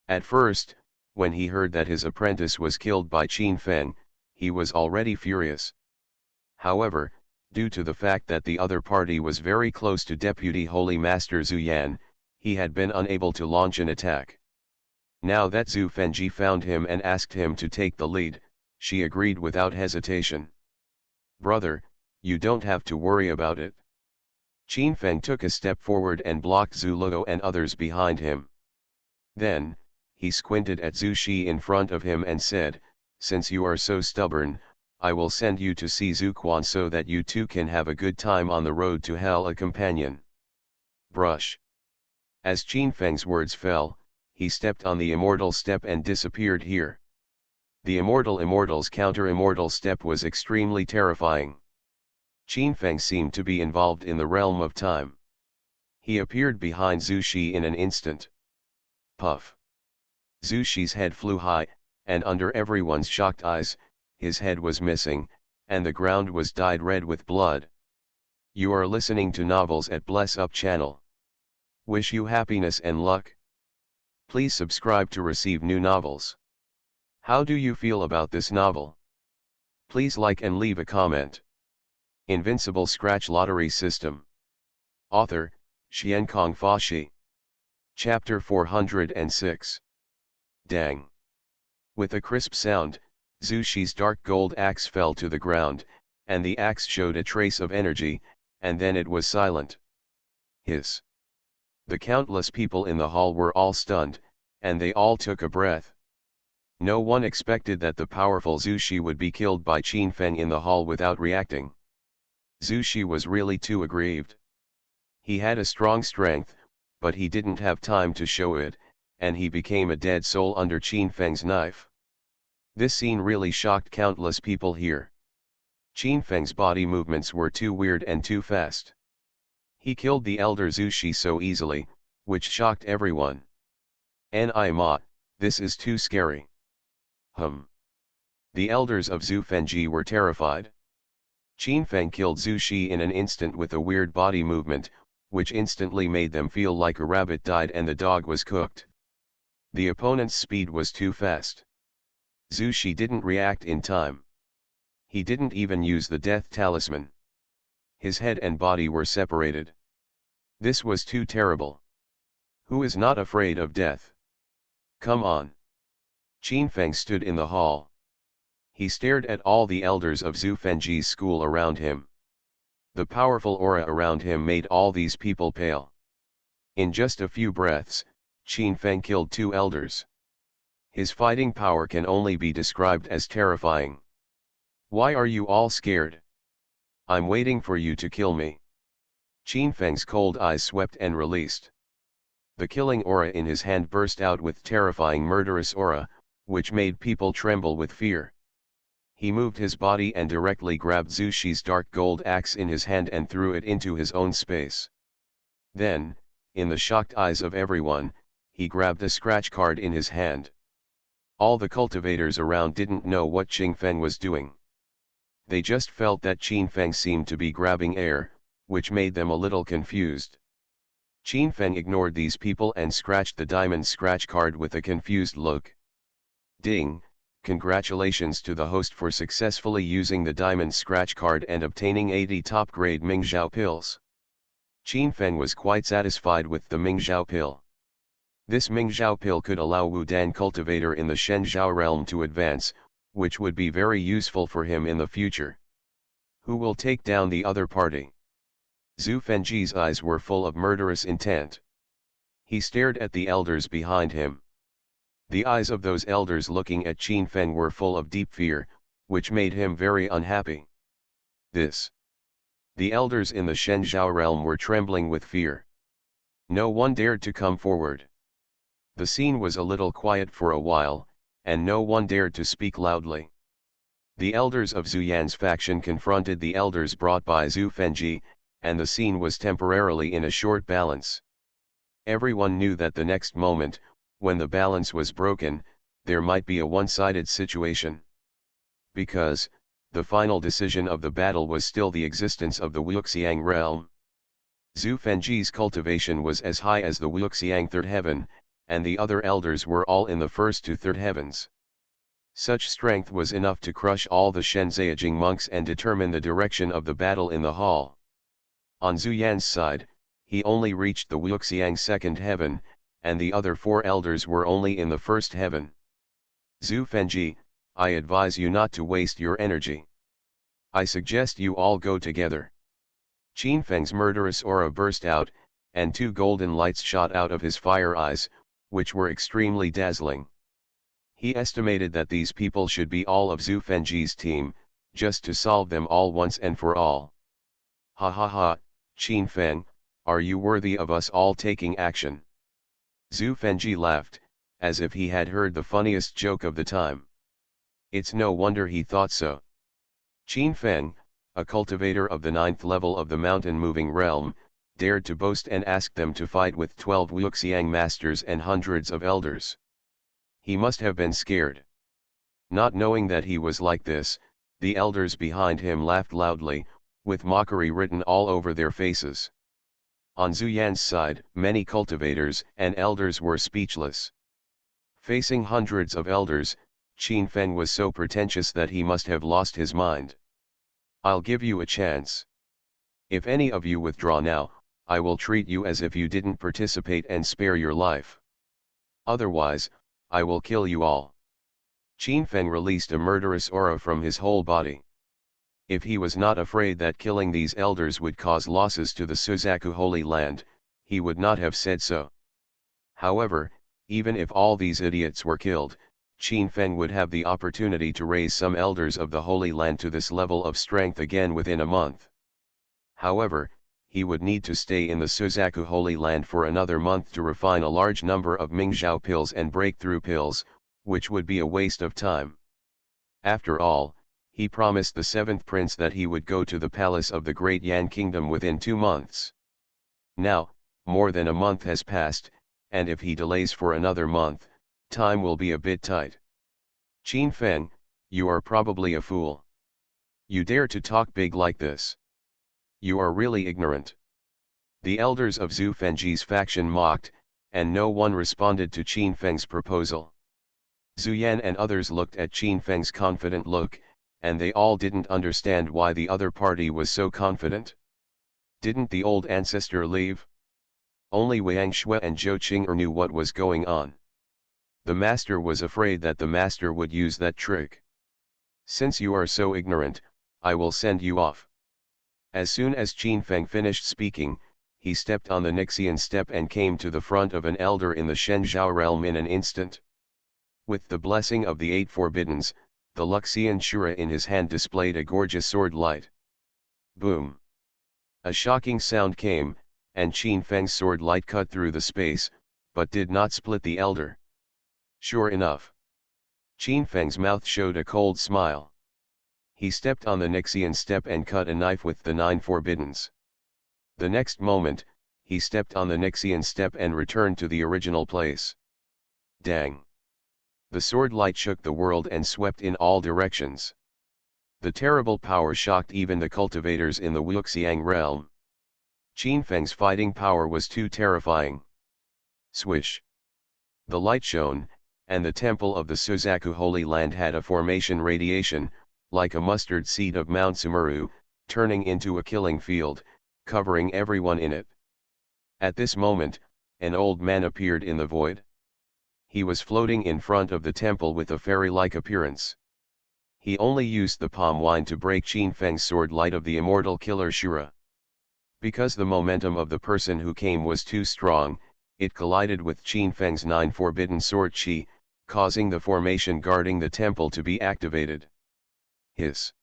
A: At first, when he heard that his apprentice was killed by Qin Feng, he was already furious. However, due to the fact that the other party was very close to Deputy Holy Master Zhu Yan, he had been unable to launch an attack. Now that Zhu Fengji found him and asked him to take the lead, she agreed without hesitation. Brother, you don't have to worry about it. Qin Feng took a step forward and blocked Zhu Luo and others behind him. Then, he squinted at Zhu Shi in front of him and said, since you are so stubborn, I will send you to see Zhu Quan so that you two can have a good time on the road to hell, a companion. Brush. As Qin Feng's words fell, he stepped on the immortal step and disappeared here. The immortal's counter-immortal step was extremely terrifying. Qin Feng seemed to be involved in the realm of time. He appeared behind Zhu Shi in an instant. Puff. Zhu Shi's head flew high, and under everyone's shocked eyes, his head was missing, and the ground was dyed red with blood. You are listening to Novels at Bless Up channel. Wish you happiness and luck. Please subscribe to receive new novels. How do you feel about this novel? Please like and leave a comment. Invincible Scratch Lottery System. Author, Xiankong Fashi. Chapter 406. Dang. With a crisp sound, Zhu Shi's dark gold axe fell to the ground, and the axe showed a trace of energy, and then it was silent. Hiss. The countless people in the hall were all stunned, and they all took a breath. No one expected that the powerful Zhu Shi would be killed by Qin Feng in the hall without reacting. Zhu Shi was really too aggrieved. He had a strong strength, but he didn't have time to show it, and he became a dead soul under Qin Feng's knife. This scene really shocked countless people here. Qin Feng's body movements were too weird and too fast. He killed the elder Zhu Shi so easily, which shocked everyone. Ni ma, this is too scary. The elders of Zhu Fengji were terrified. Qin Feng killed Zhu Shi in an instant with a weird body movement, which instantly made them feel like a rabbit died and the dog was cooked. The opponent's speed was too fast. Zhu Shi didn't react in time. He didn't even use the death talisman. His head and body were separated. This was too terrible. Who is not afraid of death? Come on. Qin Feng stood in the hall. He stared at all the elders of Zhu Fengji's school around him. The powerful aura around him made all these people pale. In just a few breaths, Qin Feng killed 2 elders. His fighting power can only be described as terrifying. Why are you all scared? I'm waiting for you to kill me. Qin Feng's cold eyes swept and released. The killing aura in his hand burst out with terrifying murderous aura, which made people tremble with fear. He moved his body and directly grabbed Zhu Shi's dark gold axe in his hand and threw it into his own space. Then, in the shocked eyes of everyone, he grabbed a scratch card in his hand. All the cultivators around didn't know what Qin Feng was doing. They just felt that Qin Feng seemed to be grabbing air, which made them a little confused. Qin Feng ignored these people and scratched the diamond scratch card with a confused look. Ding! Congratulations to the host for successfully using the diamond scratch card and obtaining 80 top-grade Mingzhao pills. Qin Feng was quite satisfied with the Mingzhao pill. This Mingzhao pill could allow Wudan cultivator in the Shenzhou realm to advance, which would be very useful for him in the future. Who will take down the other party? Zhu Fengji's eyes were full of murderous intent. He stared at the elders behind him. The eyes of those elders looking at Qin Feng were full of deep fear, which made him very unhappy. The elders in the Shenzhou realm were trembling with fear. No one dared to come forward. The scene was a little quiet for a while, and no one dared to speak loudly. The elders of Zhu Yan's faction confronted the elders brought by Zhu Fengji, and the scene was temporarily in a short balance. Everyone knew that the next moment, when the balance was broken, there might be a one-sided situation. Because, the final decision of the battle was still the existence of the Wuxiang realm. Zhu Fengji's cultivation was as high as the Wuxiang third heaven, and the other elders were all in the first to third heavens. Such strength was enough to crush all the Shenzheijing monks and determine the direction of the battle in the hall. On Zhu Yan's side, he only reached the Wuxiang second heaven, and the other 4 elders were only in the first heaven. Zhu Fengji, I advise you not to waste your energy. I suggest you all go together. Qin Feng's murderous aura burst out, and 2 golden lights shot out of his fire eyes, which were extremely dazzling. He estimated that these people should be all of Zhu Fengji's team, just to solve them all once and for all. Ha ha ha, Qin Feng, are you worthy of us all taking action? Zhu Fengji laughed, as if he had heard the funniest joke of the time. It's no wonder he thought so. Qin Feng, a cultivator of the 9th level of the mountain-moving realm, dared to boast and asked them to fight with 12 Wuxiang masters and hundreds of elders. He must have been scared. Not knowing that he was like this, the elders behind him laughed loudly, with mockery written all over their faces. On Zhu Yan's side, many cultivators and elders were speechless. Facing hundreds of elders, Qin Feng was so pretentious that he must have lost his mind. I'll give you a chance. If any of you withdraw now, I will treat you as if you didn't participate and spare your life. Otherwise, I will kill you all. Qin Feng released a murderous aura from his whole body. If he was not afraid that killing these elders would cause losses to the Suzaku Holy Land, he would not have said so. However, even if all these idiots were killed, Qin Feng would have the opportunity to raise some elders of the Holy Land to this level of strength again within a month. However, he would need to stay in the Suzaku Holy Land for another month to refine a large number of Mingzhao pills and breakthrough pills, which would be a waste of time. After all, he promised the 7th prince that he would go to the palace of the Great Yan Kingdom within 2 months. Now, more than a month has passed, and if he delays for another month, time will be a bit tight. Qin Feng, you are probably a fool. You dare to talk big like this. You are really ignorant. The elders of Zhu Fengji's faction mocked, and no one responded to Qin Feng's proposal. Zhu Yan and others looked at Qin Feng's confident look, and they all didn't understand why the other party was so confident. Didn't the old ancestor leave? Only Wang Shui and Zhou Qing'er knew what was going on. The master was afraid that the master would use that trick. Since you are so ignorant, I will send you off. As soon as Qin Feng finished speaking, he stepped on the Nixian step and came to the front of an elder in the Shenzhou realm in an instant. With the blessing of the Eight Forbiddens, the Luxian Shura in his hand displayed a gorgeous sword light. Boom! A shocking sound came, and Qin Feng's sword light cut through the space, but did not split the elder. Sure enough. Qin Feng's mouth showed a cold smile. He stepped on the Nixian step and cut a knife with the 9 Forbiddens. The next moment, he stepped on the Nixian step and returned to the original place. Dang! The sword light shook the world and swept in all directions. The terrible power shocked even the cultivators in the Wuxiang realm. Qin Feng's fighting power was too terrifying. Swish! The light shone, and the temple of the Suzaku Holy Land had a formation radiation, like a mustard seed of Mount Sumeru, turning into a killing field, covering everyone in it. At this moment, an old man appeared in the void. He was floating in front of the temple with a fairy-like appearance. He only used the palm wine to break Qin Feng's sword light of the immortal killer Shura. Because the momentum of the person who came was too strong, it collided with Qin Feng's 9 forbidden sword chi, causing the formation guarding the temple to be activated. Hiss!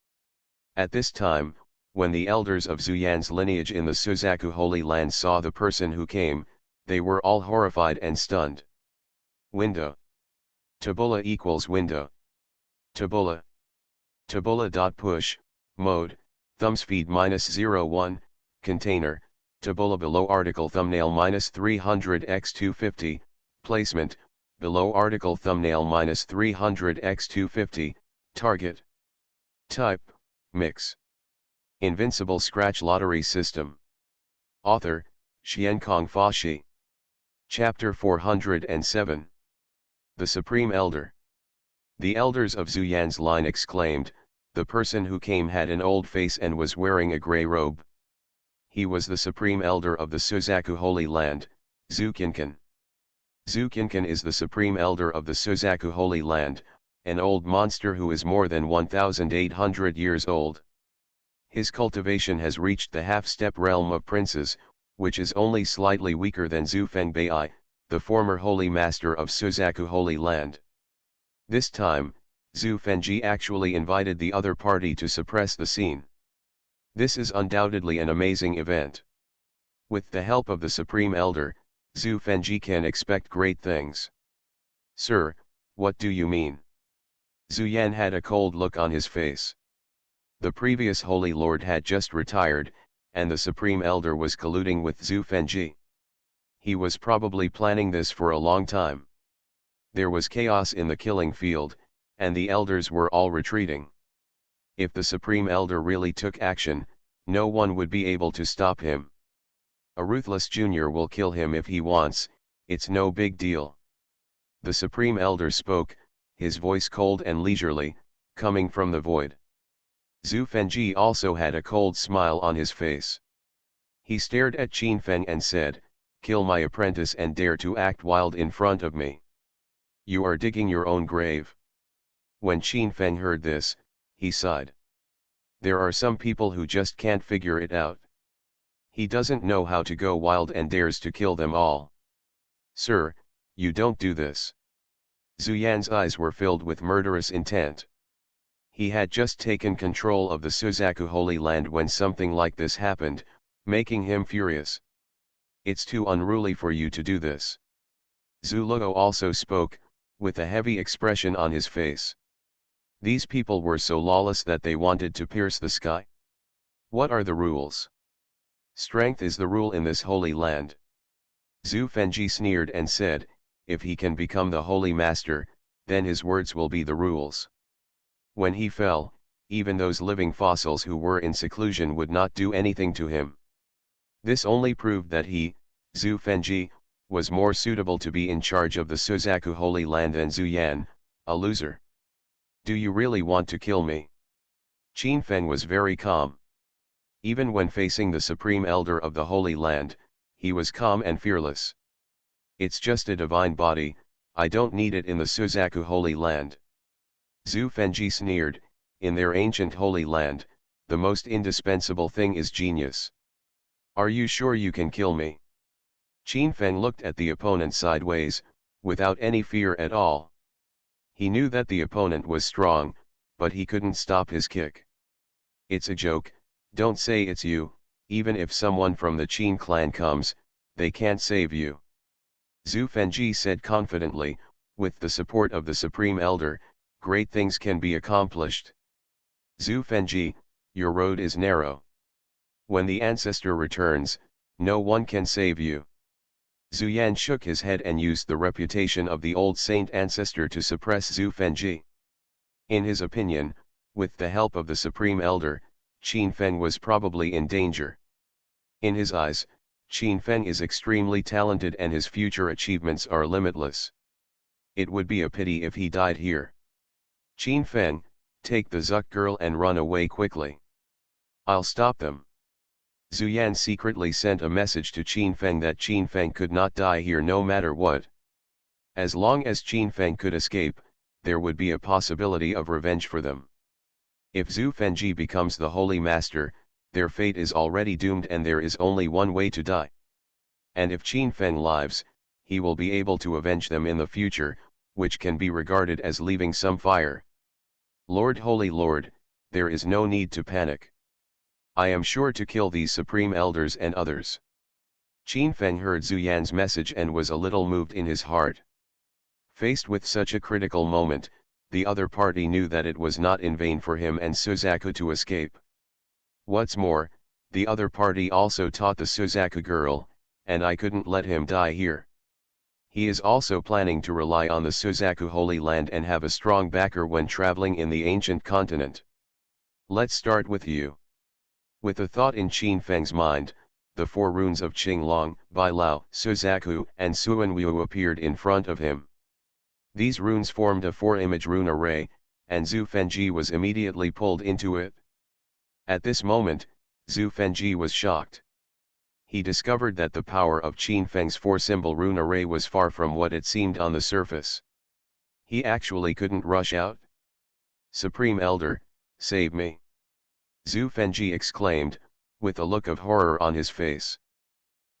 A: At this time, when the elders of Zhu Yan's lineage in the Suzaku Holy Land saw the person who came, they were all horrified and stunned. Window. Tabula equals window. Tabula. Tabula.push, mode, thumbspeed -01, container, tabula below article thumbnail -300x250, placement, below article thumbnail -300x250, target. Type, mix. Invincible Scratch Lottery System. Author, Xiankong Fashi. Chapter 407. The Supreme Elder. The elders of Zhu Yan's line exclaimed, the person who came had an old face and was wearing a grey robe. He was the Supreme Elder of the Suzaku Holy Land, Zhu Qinkan. Zhu Qinkan is the Supreme Elder of the Suzaku Holy Land, an old monster who is more than 1,800 years old. His cultivation has reached the half-step realm of princes, which is only slightly weaker than Zhu Fengbei, the former Holy Master of Suzaku Holy Land. This time, Zhu Fengji actually invited the other party to suppress the scene. This is undoubtedly an amazing event. With the help of the Supreme Elder, Zhu Fengji can expect great things. Sir, what do you mean? Zhu Yan had a cold look on his face. The previous Holy Lord had just retired, and the Supreme Elder was colluding with Zhu Fengji. He was probably planning this for a long time. There was chaos in the killing field, and the elders were all retreating. If the Supreme Elder really took action, no one would be able to stop him. A ruthless junior will kill him if he wants, it's no big deal. The Supreme Elder spoke, his voice cold and leisurely, coming from the void. Zhu Fengji also had a cold smile on his face. He stared at Qin Feng and said, kill my apprentice and dare to act wild in front of me. You are digging your own grave. When Qin Feng heard this, he sighed. There are some people who just can't figure it out. He doesn't know how to go wild and dares to kill them all. Sir, you don't do this. Zhu Yan's eyes were filled with murderous intent. He had just taken control of the Suzaku Holy Land when something like this happened, making him furious. It's too unruly for you to do this. Zhu Luo also spoke, with a heavy expression on his face. These people were so lawless that they wanted to pierce the sky. What are the rules? Strength is the rule in this holy land. Zhu Fengji sneered and said, if he can become the Holy Master, then his words will be the rules. When he fell, even those living fossils who were in seclusion would not do anything to him. This only proved that he, Zhu Fengji, was more suitable to be in charge of the Suzaku Holy Land than Zhu Yan, a loser. Do you really want to kill me? Qin Feng was very calm. Even when facing the Supreme Elder of the Holy Land, he was calm and fearless. It's just a divine body, I don't need it in the Suzaku Holy Land. Zhu Fengji sneered, in their ancient Holy Land, the most indispensable thing is genius. Are you sure you can kill me? Qin Feng looked at the opponent sideways, without any fear at all. He knew that the opponent was strong, but he couldn't stop his kick. It's a joke, don't say it's you, even if someone from the Qin clan comes, they can't save you. Zhu Fengji said confidently, with the support of the Supreme Elder, great things can be accomplished. Zhu Fengji, your road is narrow. When the ancestor returns, no one can save you. Zhu Yan shook his head and used the reputation of the old saint ancestor to suppress Zhu Fengji. In his opinion, with the help of the Supreme Elder, Qin Feng was probably in danger. In his eyes, Qin Feng is extremely talented and his future achievements are limitless. It would be a pity if he died here. Qin Feng, take the Zuck girl and run away quickly. I'll stop them. Zhu Yan secretly sent a message to Qin Feng that Qin Feng could not die here no matter what. As long as Qin Feng could escape, there would be a possibility of revenge for them. If Zhu Fengji becomes the Holy Master, their fate is already doomed and there is only one way to die. And if Qin Feng lives, he will be able to avenge them in the future, which can be regarded as leaving some fire. Lord, Holy Lord, there is no need to panic. I am sure to kill these Supreme Elders and others. Qin Feng heard Zhu Yan's message and was a little moved in his heart. Faced with such a critical moment, the other party knew that it was not in vain for him and Suzaku to escape. What's more, the other party also taught the Suzaku girl, and I couldn't let him die here. He is also planning to rely on the Suzaku Holy Land and have a strong backer when traveling in the ancient continent. Let's start with you. With a thought in Qin Feng's mind, the four runes of Qinglong, Bailao, Suzaku, and Suanwu appeared in front of him. These runes formed a four-image rune array, and Zhu Fengji was immediately pulled into it. At this moment, Zhu Fengji was shocked. He discovered that the power of Qin Feng's four-symbol rune array was far from what it seemed on the surface. He actually couldn't rush out. Supreme Elder, save me! Zhu Fengji exclaimed, with a look of horror on his face.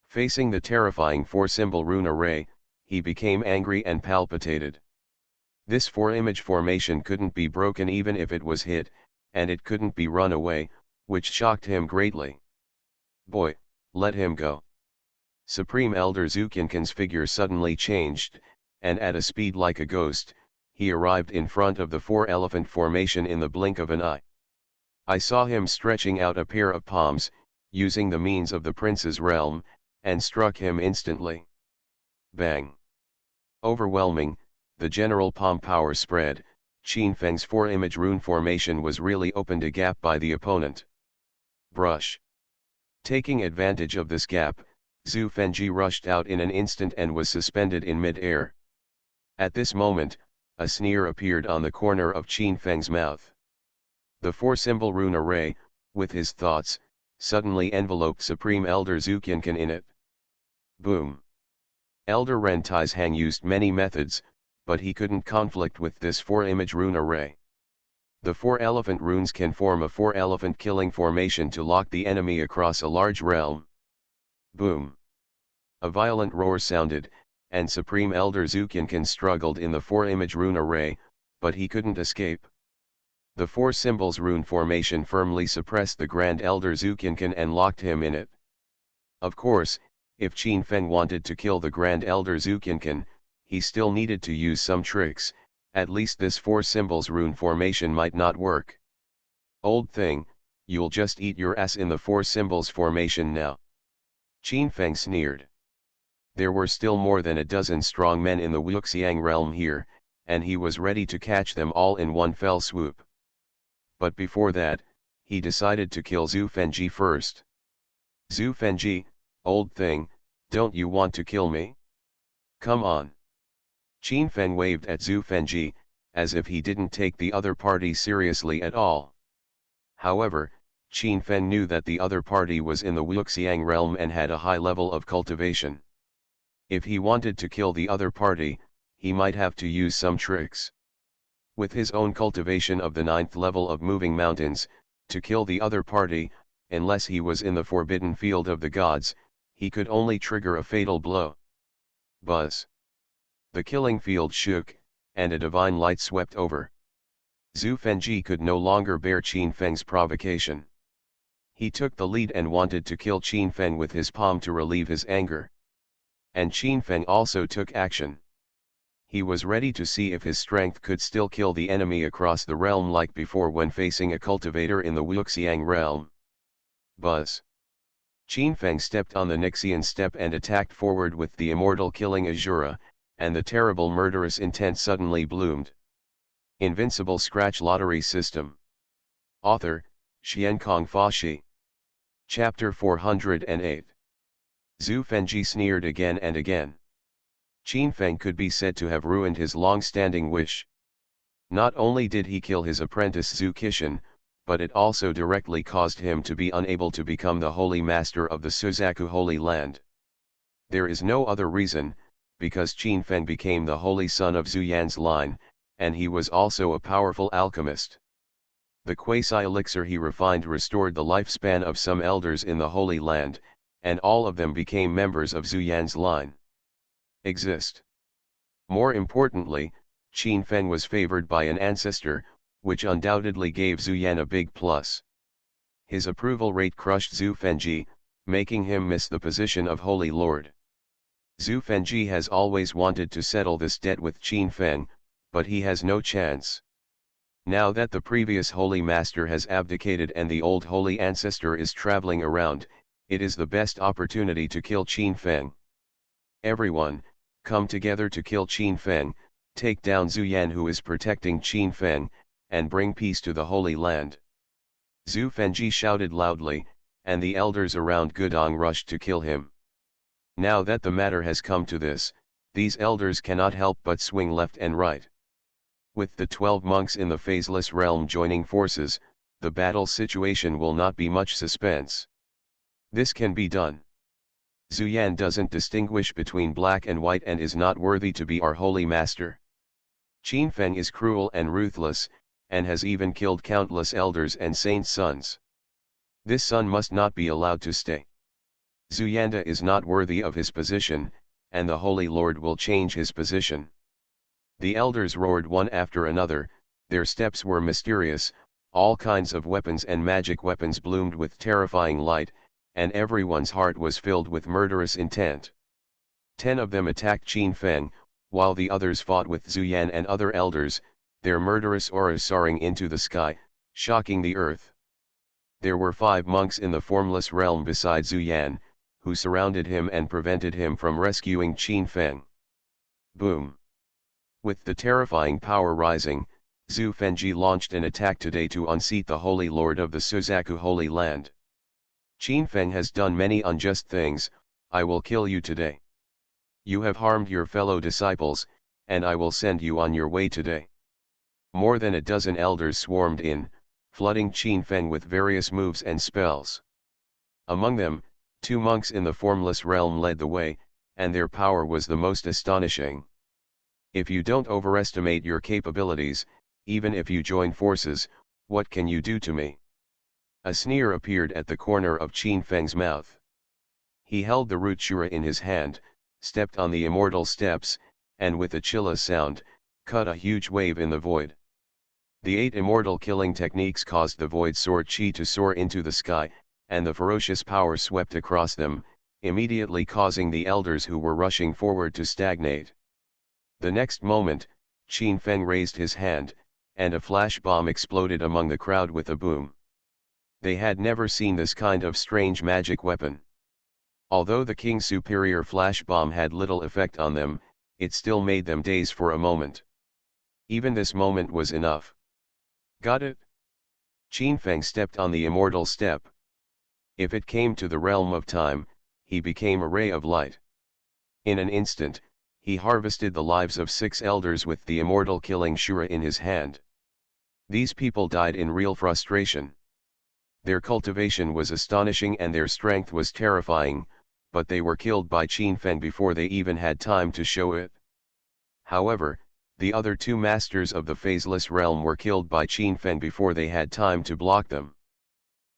A: Facing the terrifying four-symbol rune array, he became angry and palpitated. This four-image formation couldn't be broken even if it was hit, and it couldn't be run away, which shocked him greatly. Boy, let him go. Supreme Elder Zukinkan's figure suddenly changed, and at a speed like a ghost, he arrived in front of the four-elephant formation in the blink of an eye. I saw him stretching out a pair of palms, using the means of the prince's realm, and struck him instantly. Bang! Overwhelming, the general palm power spread, Qin Feng's four-image rune formation was really opened a gap by the opponent. Brush. Taking advantage of this gap, Zhu Fengji rushed out in an instant and was suspended in mid-air. At this moment, a sneer appeared on the corner of Qin Feng's mouth. The four-symbol rune array, with his thoughts, suddenly enveloped Supreme Elder Zukinkan in it. Boom! Elder Ren Taizhang used many methods, but he couldn't conflict with this four-image rune array. The four-elephant runes can form a four-elephant killing formation to lock the enemy across a large realm. Boom! A violent roar sounded, and Supreme Elder Zukinkan struggled in the four-image rune array, but he couldn't escape. The four symbols rune formation firmly suppressed the Grand Elder Zukinkan and locked him in it. Of course, if Qin Feng wanted to kill the Grand Elder Zukinkan, he still needed to use some tricks, at least this four symbols rune formation might not work. Old thing, you'll just eat your ass in the four symbols formation now. Qin Feng sneered. There were still more than a dozen strong men in the Wuxiang realm here, and he was ready to catch them all in one fell swoop. But before that, he decided to kill Zhu Fengji first. Zhu Fengji, old thing, don't you want to kill me? Come on. Qin Feng waved at Zhu Fengji, as if he didn't take the other party seriously at all. However, Qin Feng knew that the other party was in the Wuxiang realm and had a high level of cultivation. If he wanted to kill the other party, he might have to use some tricks. With his own cultivation of the 9th level of moving mountains, to kill the other party, unless he was in the forbidden field of the gods, he could only trigger a fatal blow. Buzz. The killing field shook, and a divine light swept over. Zhu Fengji could no longer bear Qin Feng's provocation. He took the lead and wanted to kill Qin Feng with his palm to relieve his anger. And Qin Feng also took action. He was ready to see if his strength could still kill the enemy across the realm like before when facing a cultivator in the Wuxiang realm. Buzz. Qin Feng stepped on the Nixian step and attacked forward with the immortal killing Azura, and the terrible murderous intent suddenly bloomed. Invincible Scratch Lottery System. Author, Xiankong Fashi. Chapter 408. Zhu Fengji sneered again and again. Qin Feng could be said to have ruined his long-standing wish. Not only did he kill his apprentice Zhu Qishan, but it also directly caused him to be unable to become the holy master of the Suzaku Holy Land. There is no other reason, because Qin Feng became the holy son of Zhu Yan's line, and he was also a powerful alchemist. The quasi-elixir he refined restored the lifespan of some elders in the Holy Land, and all of them became members of Zhu Yan's line. More importantly, Qin Feng was favored by an ancestor, which undoubtedly gave Zhu Yan a big plus. His approval rate crushed Zhu Fengji, making him miss the position of Holy Lord. Zhu Fengji has always wanted to settle this debt with Qin Feng, but he has no chance. Now that the previous Holy Master has abdicated and the old Holy Ancestor is traveling around, it is the best opportunity to kill Qin Feng. Everyone, come together to kill Qin Feng, take down Zhu Yan who is protecting Qin Feng, and bring peace to the Holy Land. Zhu Fengji shouted loudly, and the elders around Gudong rushed to kill him. Now that the matter has come to this, these elders cannot help but swing left and right. With the 12 monks in the phaseless realm joining forces, the battle situation will not be much suspense. This can be done. Zhu Yan doesn't distinguish between black and white and is not worthy to be our holy master. Qin Feng is cruel and ruthless, and has even killed countless elders and saints' sons. This son must not be allowed to stay. Zhu Yanda is not worthy of his position, and the Holy Lord will change his position. The elders roared one after another, their steps were mysterious, all kinds of weapons and magic weapons bloomed with terrifying light, and everyone's heart was filled with murderous intent. 10 of them attacked Qin Feng, while the others fought with Zhu Yan and other elders, their murderous auras soaring into the sky, shocking the earth. There were 5 monks in the formless realm besides Zhu Yan, who surrounded him and prevented him from rescuing Qin Feng. Boom! With the terrifying power rising, Zhu Fengji launched an attack today to unseat the Holy Lord of the Suzaku Holy Land. Qin Feng has done many unjust things, I will kill you today. You have harmed your fellow disciples, and I will send you on your way today. More than a dozen elders swarmed in, flooding Qin Feng with various moves and spells. Among them, 2 monks in the formless realm led the way, and their power was the most astonishing. If you don't overestimate your capabilities, even if you join forces, what can you do to me? A sneer appeared at the corner of Qin Feng's mouth. He held the root shura in his hand, stepped on the immortal steps, and with a chilla sound, cut a huge wave in the void. The 8 immortal killing techniques caused the void sword chi to soar into the sky, and the ferocious power swept across them, immediately causing the elders who were rushing forward to stagnate. The next moment, Qin Feng raised his hand, and a flash bomb exploded among the crowd with a boom. They had never seen this kind of strange magic weapon. Although the king's superior flash bomb had little effect on them, it still made them daze for a moment. Even this moment was enough. Got it? Qin Feng stepped on the immortal step. If it came to the realm of time, he became a ray of light. In an instant, he harvested the lives of 6 elders with the immortal killing Shura in his hand. These people died in real frustration. Their cultivation was astonishing and their strength was terrifying, but they were killed by Qin Feng before they even had time to show it. However, the other 2 masters of the phaseless realm were killed by Qin Feng before they had time to block them.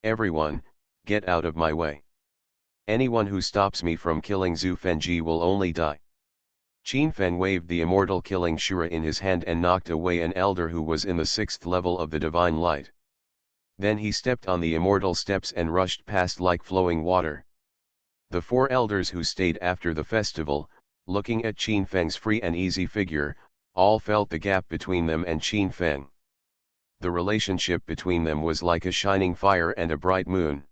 A: Everyone, get out of my way. Anyone who stops me from killing Zhu Fengji will only die. Qin Feng waved the immortal killing Shura in his hand and knocked away an elder who was in the 6th level of the divine light. Then he stepped on the immortal steps and rushed past like flowing water. The 4 elders who stayed after the festival, looking at Qin Feng's free and easy figure, all felt the gap between them and Qin Feng. The relationship between them was like a shining fire and a bright moon.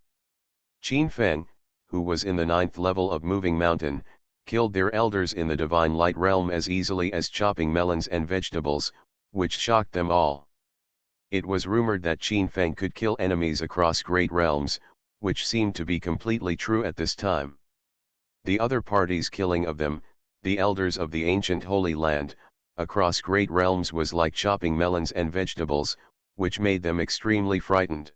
A: Qin Feng, who was in the 9th level of Moving Mountain, killed their elders in the divine light realm as easily as chopping melons and vegetables, which shocked them all. It was rumored that Qin Feng could kill enemies across great realms, which seemed to be completely true at this time. The other party's killing of them, the elders of the ancient Holy Land, across great realms was like chopping melons and vegetables, which made them extremely frightened.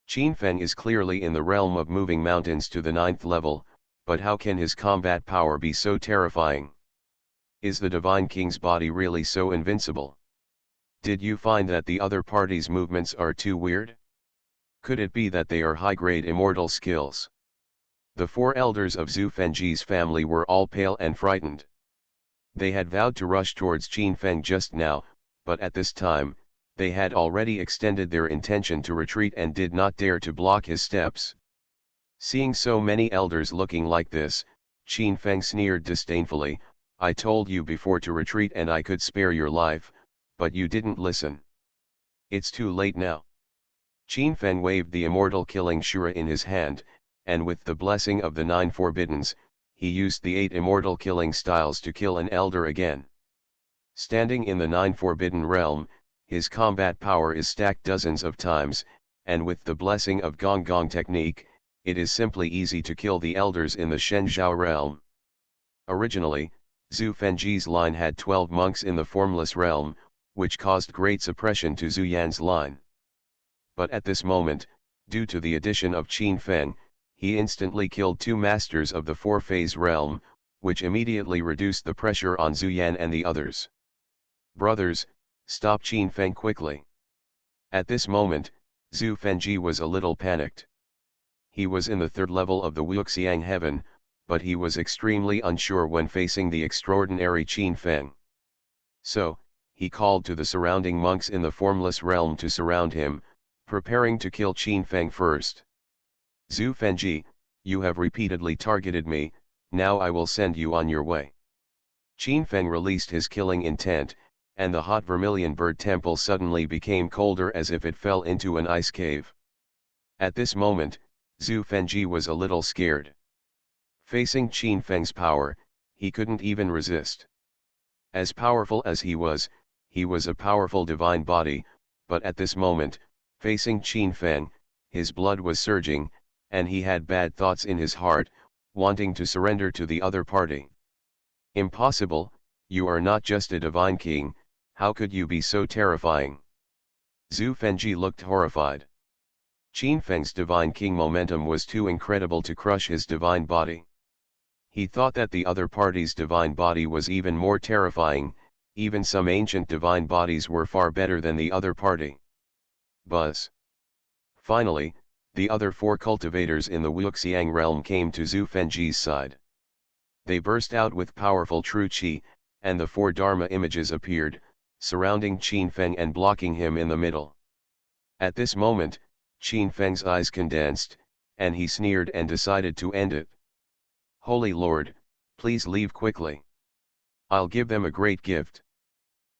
A: Qin Feng is clearly in the realm of moving mountains to the 9th level, but how can his combat power be so terrifying? Is the Divine King's body really so invincible? Did you find that the other party's movements are too weird? Could it be that they are high-grade immortal skills? The 4 elders of Zhu Fengji's family were all pale and frightened. They had vowed to rush towards Qin Feng just now, but at this time, they had already extended their intention to retreat and did not dare to block his steps. Seeing so many elders looking like this, Qin Feng sneered disdainfully, "I told you before to retreat and I could spare your life, but you didn't listen. It's too late now." Qin Feng waved the immortal killing Shura in his hand, and with the blessing of the 9 forbiddens, he used the 8 immortal killing styles to kill an elder again. Standing in the 9 forbidden realm, his combat power is stacked dozens of times, and with the blessing of Gong Gong technique, it is simply easy to kill the elders in the Shenzhou realm. Originally, Zhu Fengji's line had 12 monks in the formless realm, which caused great suppression to Zhu Yan's line. But at this moment, due to the addition of Qin Feng, he instantly killed 2 masters of the 4-phase realm, which immediately reduced the pressure on Zhu Yan and the others. "Brothers, stop Qin Feng quickly." At this moment, Zhu Fengji was a little panicked. He was in the 3rd level of the Wuxiang heaven, but he was extremely unsure when facing the extraordinary Qin Feng. So, he called to the surrounding monks in the formless realm to surround him, preparing to kill Qin Feng first. "Zhu Fengji, you have repeatedly targeted me, now I will send you on your way." Qin Feng released his killing intent, and the hot vermilion bird temple suddenly became colder as if it fell into an ice cave. At this moment, Zhu Fengji was a little scared. Facing Qin Feng's power, he couldn't even resist. As powerful as he was a powerful divine body, but at this moment, facing Qin Feng, his blood was surging, and he had bad thoughts in his heart, wanting to surrender to the other party. "Impossible, you are not just a divine king, how could you be so terrifying?" Zhu Fengji looked horrified. Qin Feng's divine king momentum was too incredible to crush his divine body. He thought that the other party's divine body was even more terrifying, even some ancient divine bodies were far better than the other party. Buzz. Finally, the other 4 cultivators in the Wuxiang realm came to Zhu Fengji's side. They burst out with powerful true qi, and the 4 Dharma images appeared, surrounding Qin Feng and blocking him in the middle. At this moment, Qin Feng's eyes condensed, and he sneered and decided to end it. "Holy Lord, please leave quickly. I'll give them a great gift."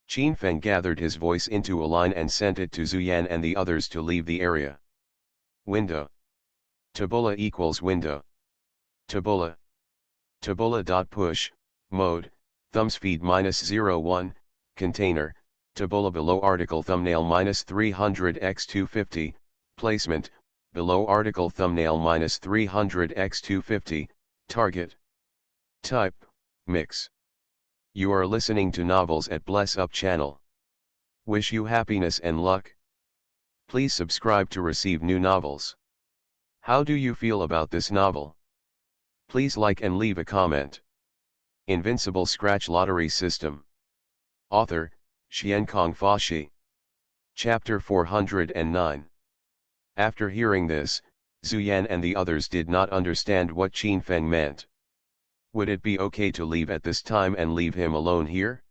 A: Qin Feng gathered his voice into a line and sent it to Zhu Yan and the others to leave the area. Window. Tabula equals window. Tabula. Tabula.push, mode, thumbs feed -01, container, tabula below article thumbnail -300x250, placement, below article thumbnail -300x250, target. Type, mix. You are listening to novels at Bless Up channel. Wish you happiness and luck. Please subscribe to receive new novels. How do you feel about this novel? Please like and leave a comment. Invincible Scratch Lottery System. Author, Xiankong Fashi. Chapter 409. After hearing this, Zuyan and the others did not understand what Qin Feng meant. Would it be okay to leave at this time and leave him alone here?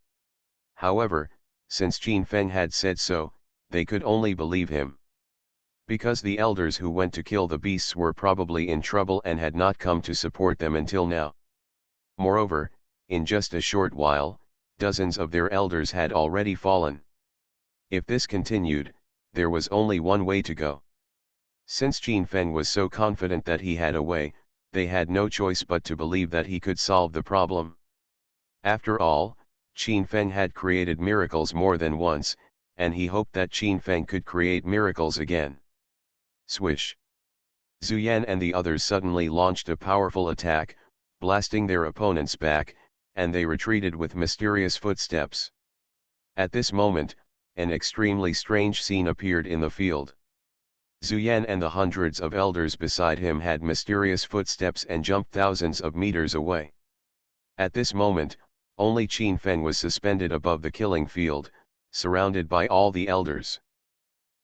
A: However, since Qin Feng had said so, they could only believe him. Because the elders who went to kill the beasts were probably in trouble and had not come to support them until now. Moreover, in just a short while, dozens of their elders had already fallen. If this continued, there was only one way to go. Since Qin Feng was so confident that he had a way, they had no choice but to believe that he could solve the problem. After all, Qin Feng had created miracles more than once, and he hoped that Qin Feng could create miracles again. Swish! Zuyan and the others suddenly launched a powerful attack, blasting their opponents back, and they retreated with mysterious footsteps. At this moment, an extremely strange scene appeared in the field. Zuyan and the hundreds of elders beside him had mysterious footsteps and jumped thousands of meters away. At this moment, only Qin Feng was suspended above the killing field, surrounded by all the elders.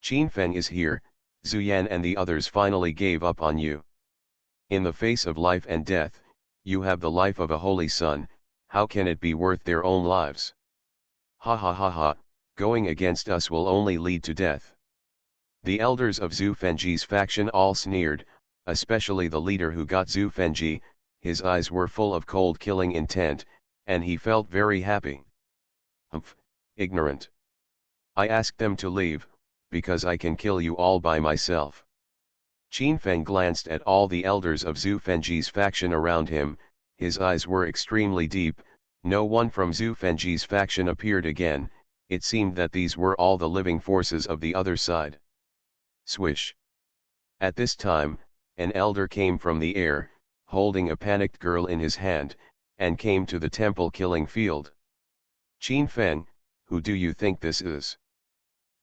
A: Qin Feng is here, Zuyan and the others finally gave up on you. In the face of life and death, you have the life of a holy son, how can it be worth their own lives? Ha ha ha ha, going against us will only lead to death. The elders of Zhu Fengji's faction all sneered, especially the leader who got Zhu Fengji. His eyes were full of cold killing intent, and he felt very happy. Humph, ignorant. I asked them to leave, because I can kill you all by myself. Qin Feng glanced at all the elders of Zhu Fengji's faction around him, his eyes were extremely deep. No one from Zhu Fengji's faction appeared again, it seemed that these were all the living forces of the other side. Swish! At this time, an elder came from the air, holding a panicked girl in his hand, and came to the temple killing field. Qin Feng, who do you think this is?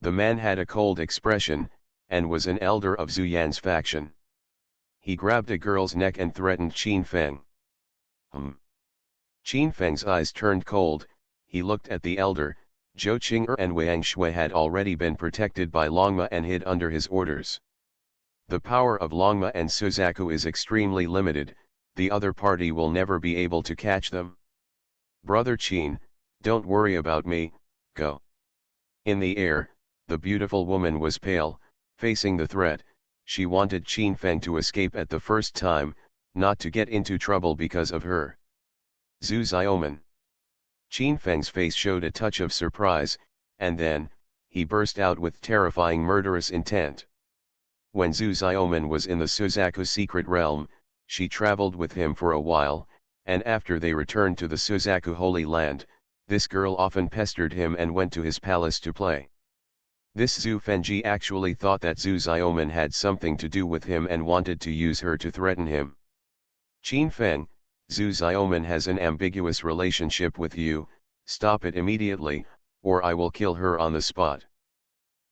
A: The man had a cold expression, and was an elder of Zuyan's faction. He grabbed a girl's neck and threatened Qin Feng. Qin Feng's eyes turned cold, he looked at the elder. Zhou Qing'er and Wang Shui had already been protected by Longma and hid under his orders. The power of Longma and Suzaku is extremely limited, the other party will never be able to catch them. Brother Qin, don't worry about me, go. In the air, the beautiful woman was pale, facing the threat. She wanted Qin Feng to escape at the first time, not to get into trouble because of her. Zhu Xiaoman. Qin Feng's face showed a touch of surprise, and then, he burst out with terrifying murderous intent. When Zhu Xiaoman was in the Suzaku secret realm, she traveled with him for a while, and after they returned to the Suzaku Holy Land, this girl often pestered him and went to his palace to play. This Zhu Fengji actually thought that Zhu Xiaoman had something to do with him and wanted to use her to threaten him. Qin Feng, Zhu Xiaoman has an ambiguous relationship with you, stop it immediately, or I will kill her on the spot.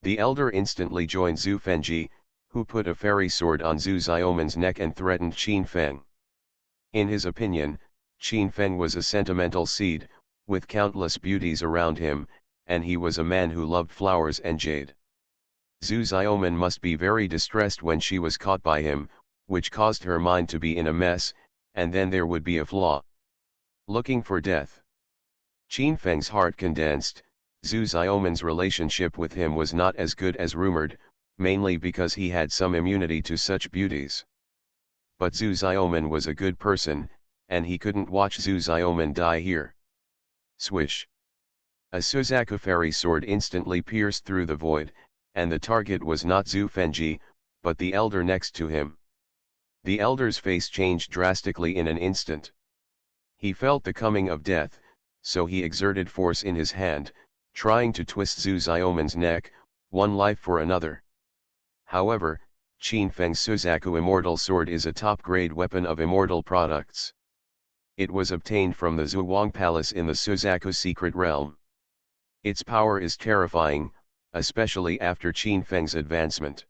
A: The elder instantly joined Zhu Fengji, who put a fairy sword on Zhu Xiaoman's neck and threatened Qin Feng. In his opinion, Qin Feng was a sentimental seed, with countless beauties around him, and he was a man who loved flowers and jade. Zhu Xiaoman must be very distressed when she was caught by him, which caused her mind to be in a mess, and then there would be a flaw. Looking for death. Qin Feng's heart condensed. Zhu Xiaoman's relationship with him was not as good as rumored, mainly because he had some immunity to such beauties. But Zhu Xiaoman was a good person, and he couldn't watch Zhu Xiaoman die here. Swish! A Suzaku fairy sword instantly pierced through the void, and the target was not Zhu Fengji, but the elder next to him. The elder's face changed drastically in an instant. He felt the coming of death, so he exerted force in his hand, trying to twist Zhu Xiaoman's neck, one life for another. However, Qin Feng's Suzaku Immortal Sword is a top-grade weapon of immortal products. It was obtained from the Zhuang Palace in the Suzaku Secret Realm. Its power is terrifying, especially after Qin Feng's advancement.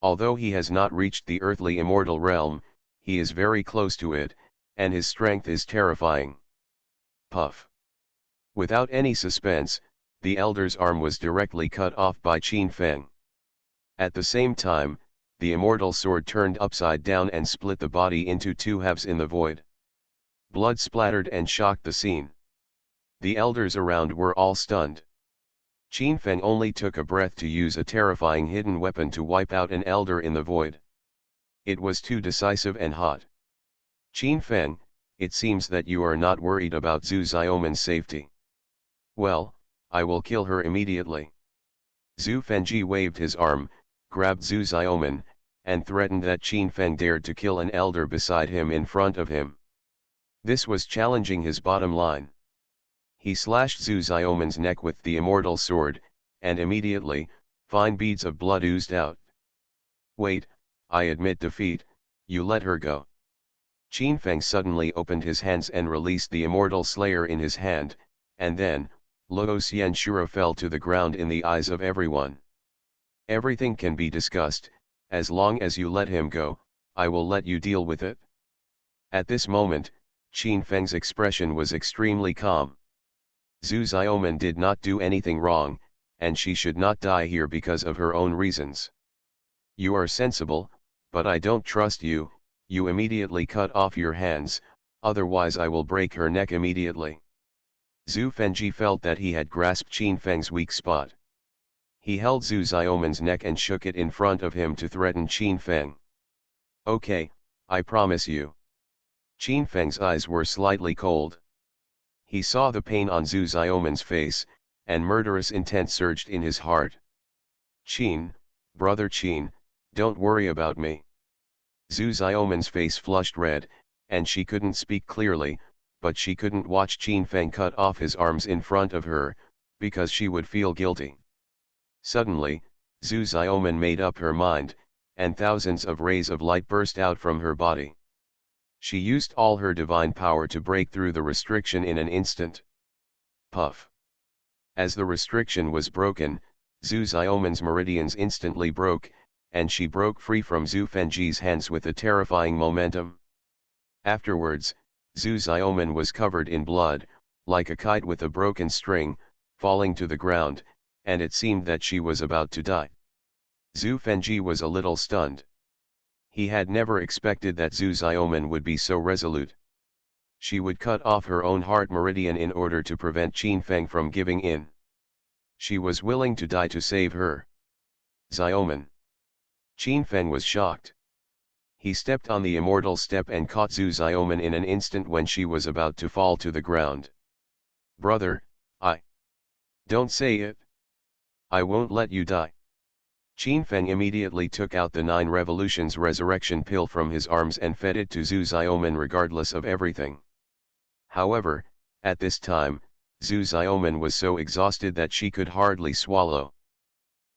A: Although he has not reached the earthly immortal realm, he is very close to it, and his strength is terrifying. Puff. Without any suspense, the elder's arm was directly cut off by Qin Feng. At the same time, the immortal sword turned upside down and split the body into two halves in the void. Blood splattered and shocked the scene. The elders around were all stunned. Qin Feng only took a breath to use a terrifying hidden weapon to wipe out an elder in the void. It was too decisive and hot. Qin Feng, it seems that you are not worried about Zhu Xiaoman's safety. Well, I will kill her immediately. Zhu Fengji waved his arm, grabbed Zhu Xiaoman, and threatened that Qin Feng dared to kill an elder beside him in front of him. This was challenging his bottom line. He slashed Zhu Xiaoman's neck with the immortal sword, and immediately, fine beads of blood oozed out. Wait, I admit defeat, you let her go. Qin Feng suddenly opened his hands and released the immortal slayer in his hand, and then, Luo Xianshura fell to the ground in the eyes of everyone. Everything can be discussed, as long as you let him go, I will let you deal with it. At this moment, Qin Feng's expression was extremely calm. Zhu Xiaoman did not do anything wrong, and she should not die here because of her own reasons. You are sensible, but I don't trust you, you immediately cut off your hands, otherwise I will break her neck immediately. Zhu Fengji felt that he had grasped Qin Feng's weak spot. He held Zhu Xiaoman's neck and shook it in front of him to threaten Qin Feng. Okay, I promise you. Qin Feng's eyes were slightly cold. He saw the pain on Zhu Xiaoman's face, and murderous intent surged in his heart. Qin, brother Qin, don't worry about me. Zhu Xiaoman's face flushed red, and she couldn't speak clearly, but she couldn't watch Qin Feng cut off his arms in front of her, because she would feel guilty. Suddenly, Zhu Xiaoman made up her mind, and thousands of rays of light burst out from her body. She used all her divine power to break through the restriction in an instant. Puff. As the restriction was broken, Zhu Xiaoman's meridians instantly broke, and she broke free from Zhu Fengji's hands with a terrifying momentum. Afterwards, Zhu Xiaoman was covered in blood, like a kite with a broken string, falling to the ground, and it seemed that she was about to die. Zhu Fengji was a little stunned. He had never expected that Zhu Xiaoman would be so resolute. She would cut off her own heart meridian in order to prevent Qin Feng from giving in. She was willing to die to save her. Xiaoman. Qin Feng was shocked. He stepped on the immortal step and caught Zhu Xiaoman in an instant when she was about to fall to the ground. Brother, Don't say it. I won't let you die. Qin Feng immediately took out the 9 Revolutions resurrection pill from his arms and fed it to Zhu Xiaoman regardless of everything. However, at this time, Zhu Xiaoman was so exhausted that she could hardly swallow.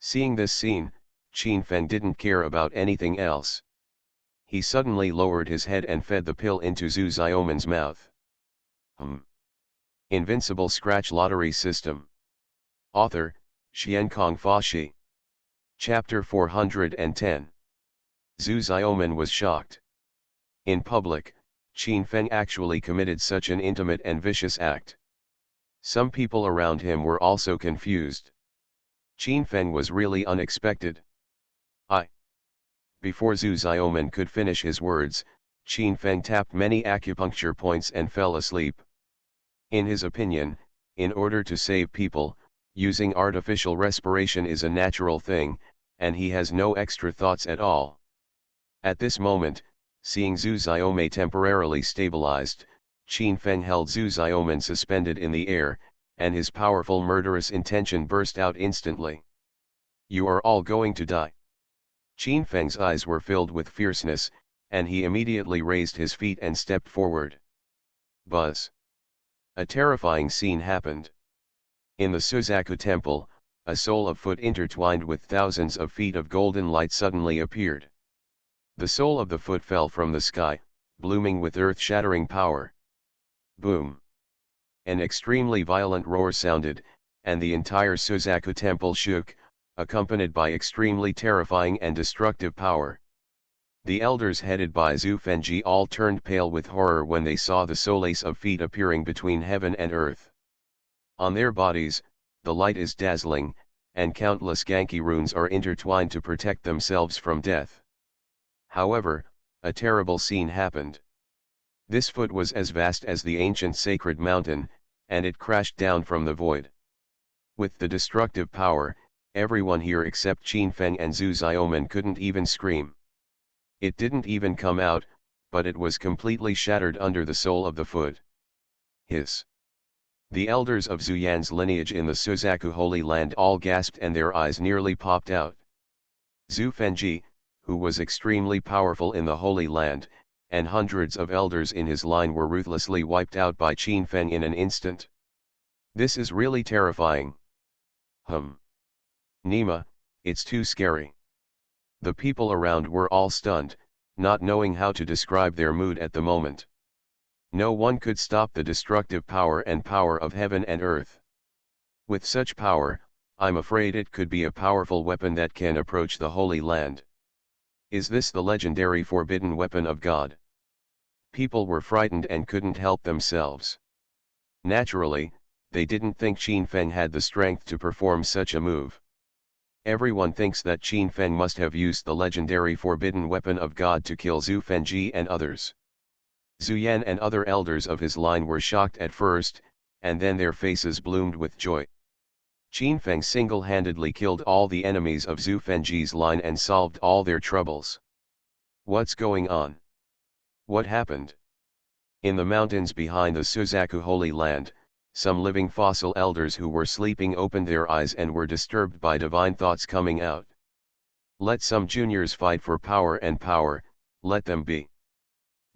A: Seeing this scene, Qin Feng didn't care about anything else. He suddenly lowered his head and fed the pill into Zhu Xiaoman's mouth. Invincible Scratch Lottery System. Author, Xiankong Fashi. Chapter 410. Zhu Xiaoman was shocked. In public, Qin Feng actually committed such an intimate and vicious act. Some people around him were also confused. Qin Feng was really unexpected. Before Zhu Xiaoman could finish his words, Qin Feng tapped many acupuncture points and fell asleep. In his opinion, in order to save people, using artificial respiration is a natural thing, and he has no extra thoughts at all. At this moment, seeing Zhu Xiaoman temporarily stabilized, Qin Feng held Zhu Xiaoman suspended in the air, and his powerful murderous intention burst out instantly. You are all going to die. Qin Feng's eyes were filled with fierceness, and he immediately raised his feet and stepped forward. Buzz! A terrifying scene happened. In the Suzaku temple, a soul of foot intertwined with thousands of feet of golden light suddenly appeared. The soul of the foot fell from the sky, blooming with earth-shattering power. Boom! An extremely violent roar sounded, and the entire Suzaku temple shook, accompanied by extremely terrifying and destructive power. The elders headed by Zhu Fenji all turned pale with horror when they saw the solace of feet appearing between heaven and earth. On their bodies, the light is dazzling, and countless Genki runes are intertwined to protect themselves from death. However, a terrible scene happened. This foot was as vast as the ancient sacred mountain, and it crashed down from the void. With the destructive power, everyone here except Qin Feng and Zhu Xiaoman couldn't even scream. It didn't even come out, but it was completely shattered under the sole of the foot. Hiss! The elders of Zhu Yan's lineage in the Suzaku Holy Land all gasped and their eyes nearly popped out. Zhu Fenji, who was extremely powerful in the Holy Land, and hundreds of elders in his line were ruthlessly wiped out by Qin Feng in an instant. This is really terrifying. Nima, it's too scary. The people around were all stunned, not knowing how to describe their mood at the moment. No one could stop the destructive power of heaven and earth. With such power, I'm afraid it could be a powerful weapon that can approach the Holy Land. Is this the legendary forbidden weapon of God? People were frightened and couldn't help themselves. Naturally, they didn't think Qin Feng had the strength to perform such a move. Everyone thinks that Qin Feng must have used the legendary forbidden weapon of God to kill Zhu Fenji and others. Zhu Yan and other elders of his line were shocked at first, and then their faces bloomed with joy. Qin Feng single-handedly killed all the enemies of Zhu Fenji's line and solved all their troubles. What's going on? What happened? In the mountains behind the Suzaku Holy Land, some living fossil elders who were sleeping opened their eyes and were disturbed by divine thoughts coming out. Let some juniors fight for power and power, let them be.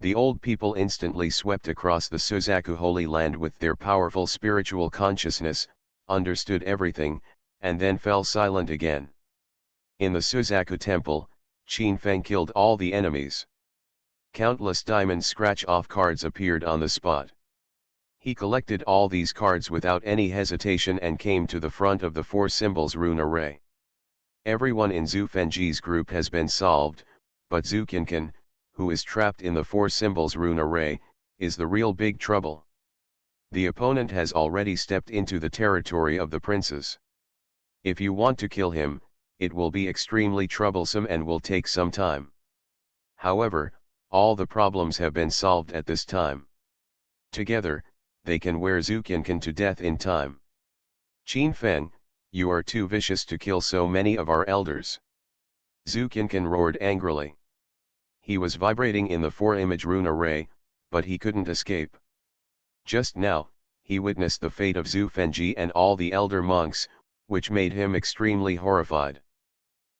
A: The old people instantly swept across the Suzaku Holy Land with their powerful spiritual consciousness, understood everything, and then fell silent again. In the Suzaku temple, Qin Feng killed all the enemies. Countless diamond scratch-off cards appeared on the spot. He collected all these cards without any hesitation and came to the front of the four symbols rune array. Everyone in Zhu Fenji's group has been solved, but Zhu Qinqin, who is trapped in the four symbols rune array, is the real big trouble. The opponent has already stepped into the territory of the princes. If you want to kill him, it will be extremely troublesome and will take some time. However, all the problems have been solved at this time. Together, they can wear Zhu Qinqin to death in time. Qin Feng, you are too vicious to kill so many of our elders. Zhu Qinqin roared angrily. He was vibrating in the four-image rune array, but he couldn't escape. Just now, he witnessed the fate of Zhu Fenji and all the elder monks, which made him extremely horrified.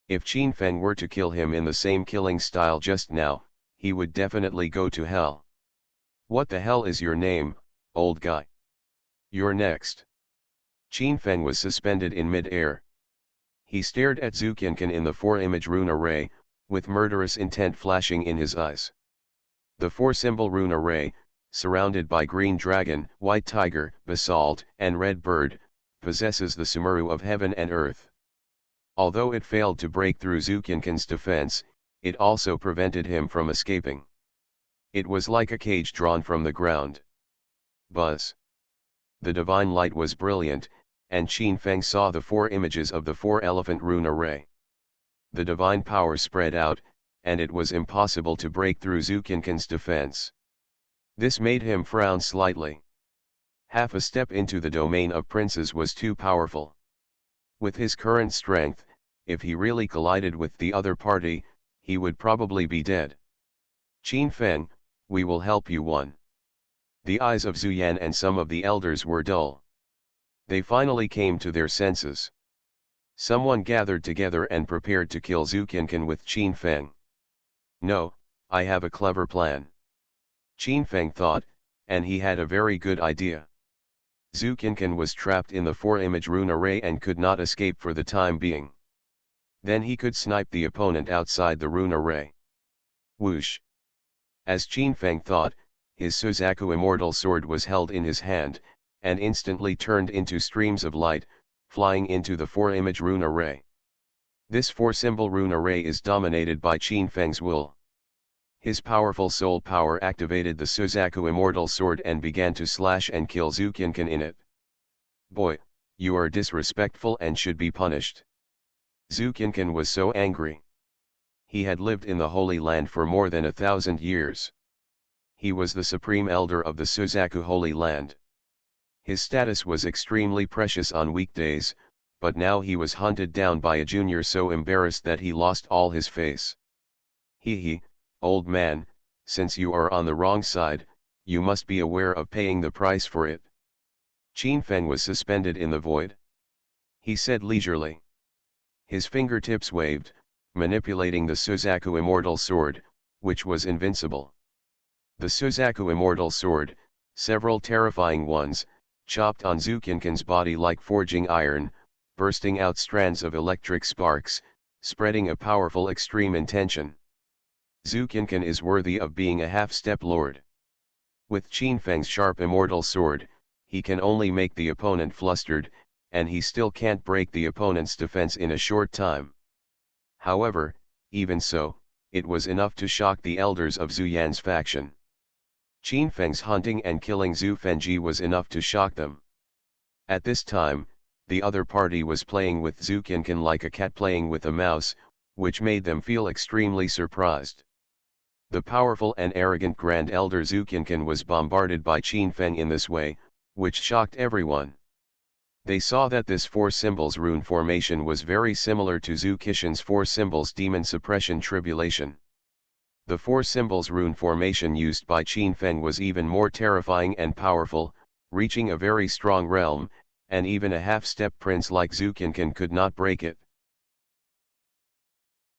A: If Qin Feng were to kill him in the same killing style just now, he would definitely go to hell. What the hell is your name, old guy? You're next. Qin Feng was suspended in mid-air. He stared at Zhu Qinqin in the four-image rune array, with murderous intent flashing in his eyes. The four-symbol rune array, surrounded by green dragon, white tiger, basalt, and red bird, possesses the Sumeru of heaven and earth. Although it failed to break through Zhu Qinqin's defense, it also prevented him from escaping. It was like a cage drawn from the ground. Buzz! The divine light was brilliant, and Qin Feng saw the four images of the four-elephant rune array. The divine power spread out, and it was impossible to break through Zhu Qinqin's defense. This made him frown slightly. Half a step into the domain of princes was too powerful. With his current strength, if he really collided with the other party, he would probably be dead. Qin Feng, we will help you one. The eyes of Zhu Yan and some of the elders were dull. They finally came to their senses. Someone gathered together and prepared to kill Zhu Qinqin with Qin Feng. No, I have a clever plan. Qin Feng thought, and he had a very good idea. Zhu Qinqin was trapped in the 4-image rune array and could not escape for the time being. Then he could snipe the opponent outside the rune array. Whoosh! As Qin Feng thought, his Suzaku immortal sword was held in his hand, and instantly turned into streams of light, flying into the 4-image rune array. This 4-symbol rune array is dominated by Qin Feng's will. His powerful soul power activated the Suzaku immortal sword and began to slash and kill Zhu Qinqin in it. Boy, you are disrespectful and should be punished. Zhu Qinqin was so angry. He had lived in the Holy Land for more than 1,000 years. He was the supreme elder of the Suzaku Holy Land. His status was extremely precious on weekdays, but now he was hunted down by a junior so embarrassed that he lost all his face. He, old man, since you are on the wrong side, you must be aware of paying the price for it. Qin Feng was suspended in the void. He said leisurely. His fingertips waved, manipulating the Suzaku immortal sword, which was invincible. The Suzaku immortal sword, several terrifying ones, chopped on Zhu Qinqin's body like forging iron, bursting out strands of electric sparks, spreading a powerful extreme intention. Zhu Qinqin is worthy of being a half-step lord. With Qin Feng's sharp immortal sword, he can only make the opponent flustered, and he still can't break the opponent's defense in a short time. However, even so, it was enough to shock the elders of Zhu Yan's faction. Qin Feng's hunting and killing Zhu Fengji was enough to shock them. At this time, the other party was playing with Zhu Qinqin like a cat playing with a mouse, which made them feel extremely surprised. The powerful and arrogant Grand Elder Zhu Qinqin was bombarded by Qin Feng in this way, which shocked everyone. They saw that this 4 symbols rune formation was very similar to Zhu Qinqin's 4 symbols demon suppression tribulation. The 4 symbols rune formation used by Qin Feng was even more terrifying and powerful, reaching a very strong realm, and even a half-step prince like Zhu Qinqin could not break it.